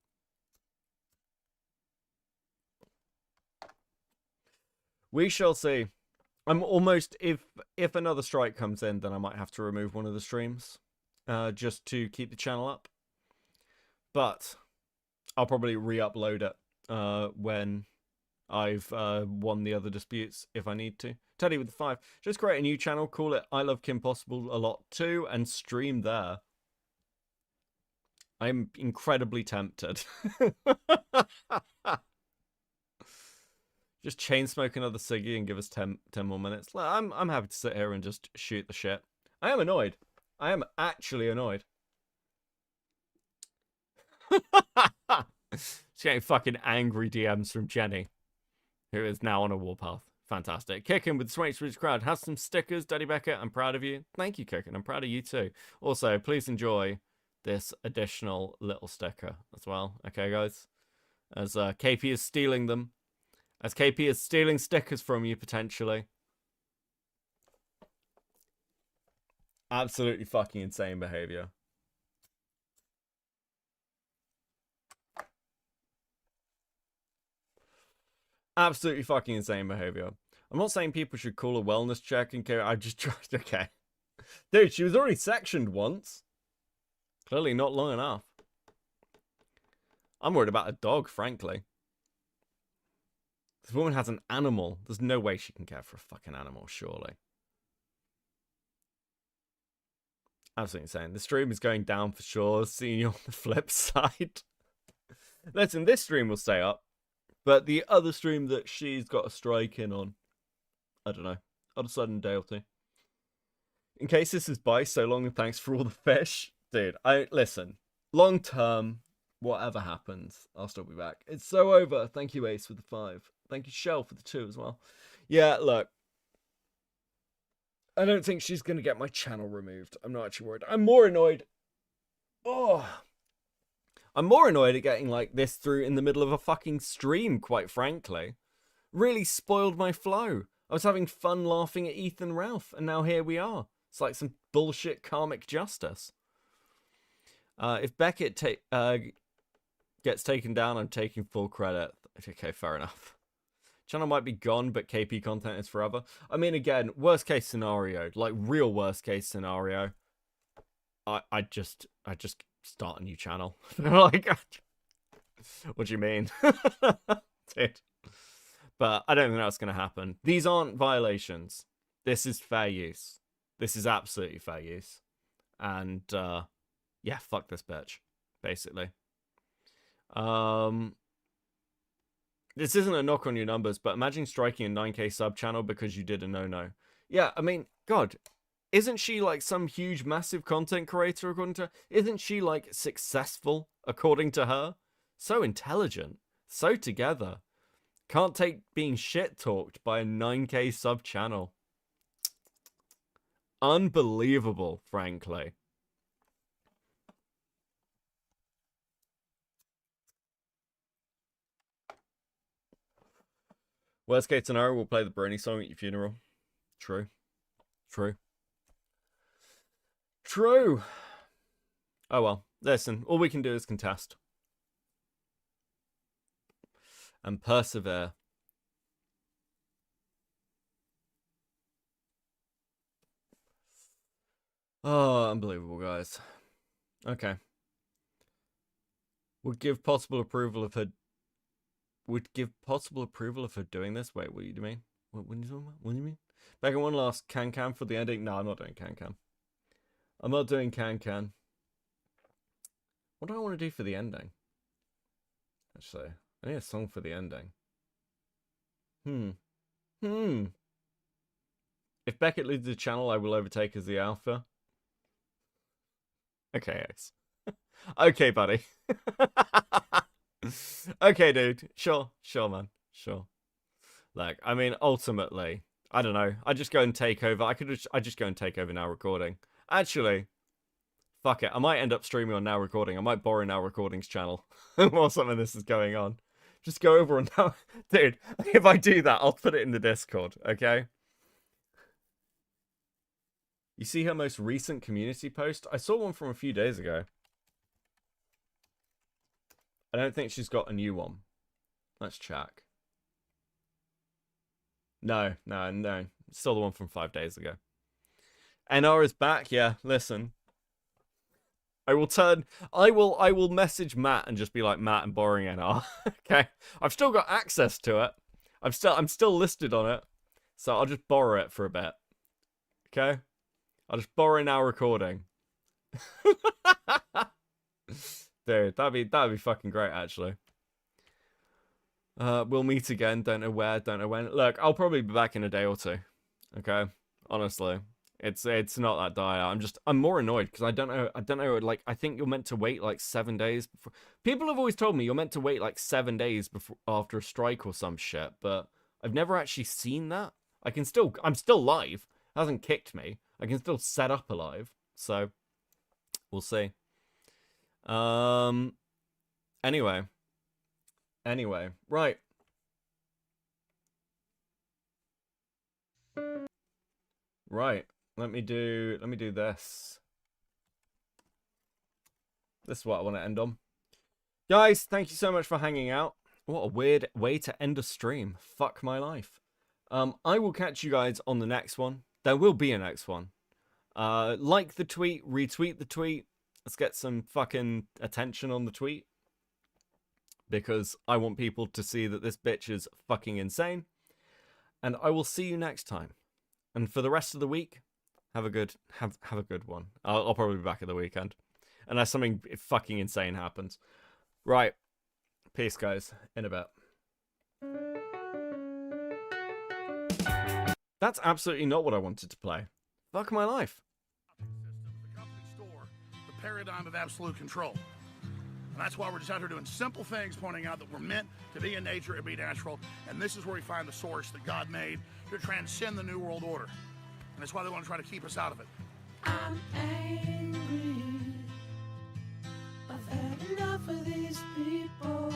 [SPEAKER 3] We shall see. I'm almost, if another strike comes in, then I might have to remove one of the streams, just to keep the channel up. But I'll probably re-upload it when I've won the other disputes if I need to. Teddy with the 5. Just create a new channel, call it I Love Kim Possible a lot too, and stream there. I'm incredibly tempted. Just chain smoke another ciggy and give us 10 more minutes. I'm happy to sit here and just shoot the shit. I am annoyed. I am actually annoyed. Just getting fucking angry DMs from Jenny, who is now on a warpath. Fantastic. Kicking with the Switch Switch crowd. Has some stickers, Daddy Beckett. I'm proud of you. Thank you, Kicking. I'm proud of you too. Also, please enjoy this additional little sticker as well. Okay, guys? As KP is stealing them. As KP is stealing stickers from you, potentially. Absolutely fucking insane behavior. Absolutely fucking insane behavior. I'm not saying people should call a wellness check and I just tried. Okay. Dude, she was already sectioned once. Clearly not long enough. I'm worried about a dog, frankly. This woman has an animal. There's no way she can care for a fucking animal, surely. Absolutely insane. The stream is going down for sure. Seeing you on the flip side. Listen, this stream will stay up. But the other stream that she's got a strike in on, I don't know. I'll decide in a day or two. In case this is bye, so long and thanks for all the fish. Dude, listen. Long term, whatever happens, I'll still be back. It's so over. Thank you, Ace, for the 5. Thank you, Shell, for the 2 as well. Yeah, look. I don't think she's going to get my channel removed. I'm not actually worried. I'm more annoyed. Oh. I'm more annoyed at getting like this through in the middle of a fucking stream, quite frankly. Really spoiled my flow. I was having fun laughing at Ethan Ralph, and now here we are. It's like some bullshit karmic justice. If Beckett gets taken down, I'm taking full credit. Okay, fair enough. Channel might be gone, but KP content is forever. I mean, again, worst case scenario, like real worst case scenario. I just start a new channel. Like, what do you mean? Dude. But I don't think that's going to happen. These aren't violations. This is fair use. This is absolutely fair use. And, yeah, fuck this bitch, basically. This isn't a knock on your numbers, but imagine striking a 9K sub channel because you did a no-no. Yeah, I mean, God, isn't she like some huge, massive content creator according to her? Isn't she like successful according to her? So intelligent, so together. Can't take being shit-talked by a 9K sub channel. Unbelievable, frankly. Worst case scenario, we'll play the Brony song at your funeral. True. True. True. Oh well. Listen, all we can do is contest. And persevere. Oh, unbelievable, guys. Okay. Would give possible approval of her... Would give possible approval of her doing this? Wait, what do you mean? What do you talking about? What do you mean? Back on one last can for the ending. No, I'm not doing can. I'm not doing can. What do I want to do for the ending? Actually, I need a song for the ending. If Beckett leads the channel, I will overtake as the alpha. Okay, Ace. Okay, buddy. Okay, dude. Sure, man. Sure. Like, I mean, ultimately, I don't know. I just go and take over. I just go and take over Now Recording. Actually, fuck it. I might end up streaming on Now Recording. I might borrow Now Recording's channel while some of this is going on. Just go over on Now. Dude, if I do that, I'll put it in the Discord, okay? You see her most recent community post? I saw one from a few days ago. I don't think she's got a new one. Let's check. No. Still the one from 5 days ago. NR is back. Yeah, listen. I will message Matt and just be like, Matt, I'm borrowing NR. Okay. I've still got access to it. I'm still listed on it. So I'll just borrow it for a bit. Okay? I'll just borrow now recording. Dude, that'd be fucking great, actually. We'll meet again. Don't know where, don't know when. Look, I'll probably be back in a day or two. Okay? Honestly. It's not that dire. I'm more annoyed because I don't know, like, I think you're meant to wait like 7 days before. People have always told me you're meant to wait like 7 days before after a strike or some shit, but I've never actually seen that. I'm still live. It hasn't kicked me. I can still set up a live. So we'll see. Anyway, right. Right. Let me do this. This is what I want to end on. Guys, thank you so much for hanging out. What a weird way to end a stream. Fuck my life. I will catch you guys on the next one. There will be a next one. Like the tweet, retweet the tweet. Let's get some fucking attention on the tweet. Because I want people to see that this bitch is fucking insane. And I will see you next time. And for the rest of the week, have a good one. I'll probably be back at the weekend. Unless something fucking insane happens. Right. Peace, guys. In a bit. That's absolutely not what I wanted to play. Fuck my life.
[SPEAKER 9] The paradigm of absolute control. And that's why we're just out here doing simple things, pointing out that we're meant to be in nature and be natural. And this is where we find the source that God made to transcend the New World Order. And that's why they want to try to keep us out of it.
[SPEAKER 11] I'm angry. I've had enough of these people.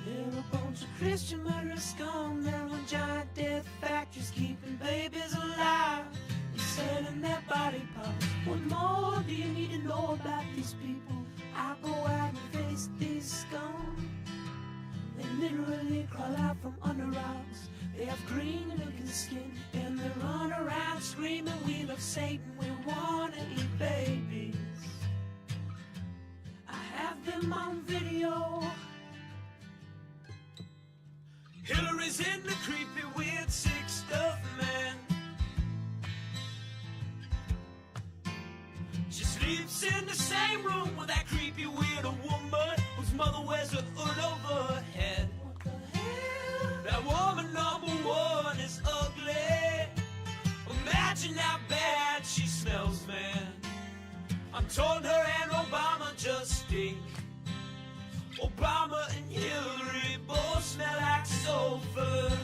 [SPEAKER 11] They're a bunch of Christian murderers, scum. They're on giant death factories, keeping babies alive and selling their body parts. What more do you need to know about these people? I go out and face these scum. They literally crawl out from under rocks. They have green-looking skin, and they run around screaming, we love Satan, we wanna eat babies. I have them on video. Hillary's in the creepy, weird, sick stuff, man. She sleeps in the same room with that creepy, weird woman whose mother wears a hood over her head. That woman number one is ugly. Imagine how bad she smells, man. I'm told her and Obama just stink. Obama and Hillary both smell like sulfur.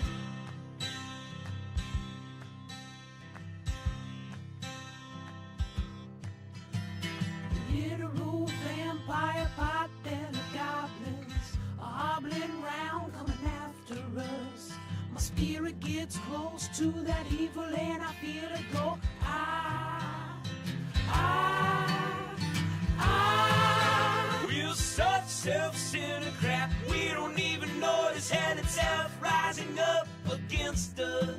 [SPEAKER 11] Literal vampire pot and the goblins are hobbling round coming after us. My spirit gets close to that evil and I feel it go. We're such self-centered crap. We don't even notice hell itself rising up against us.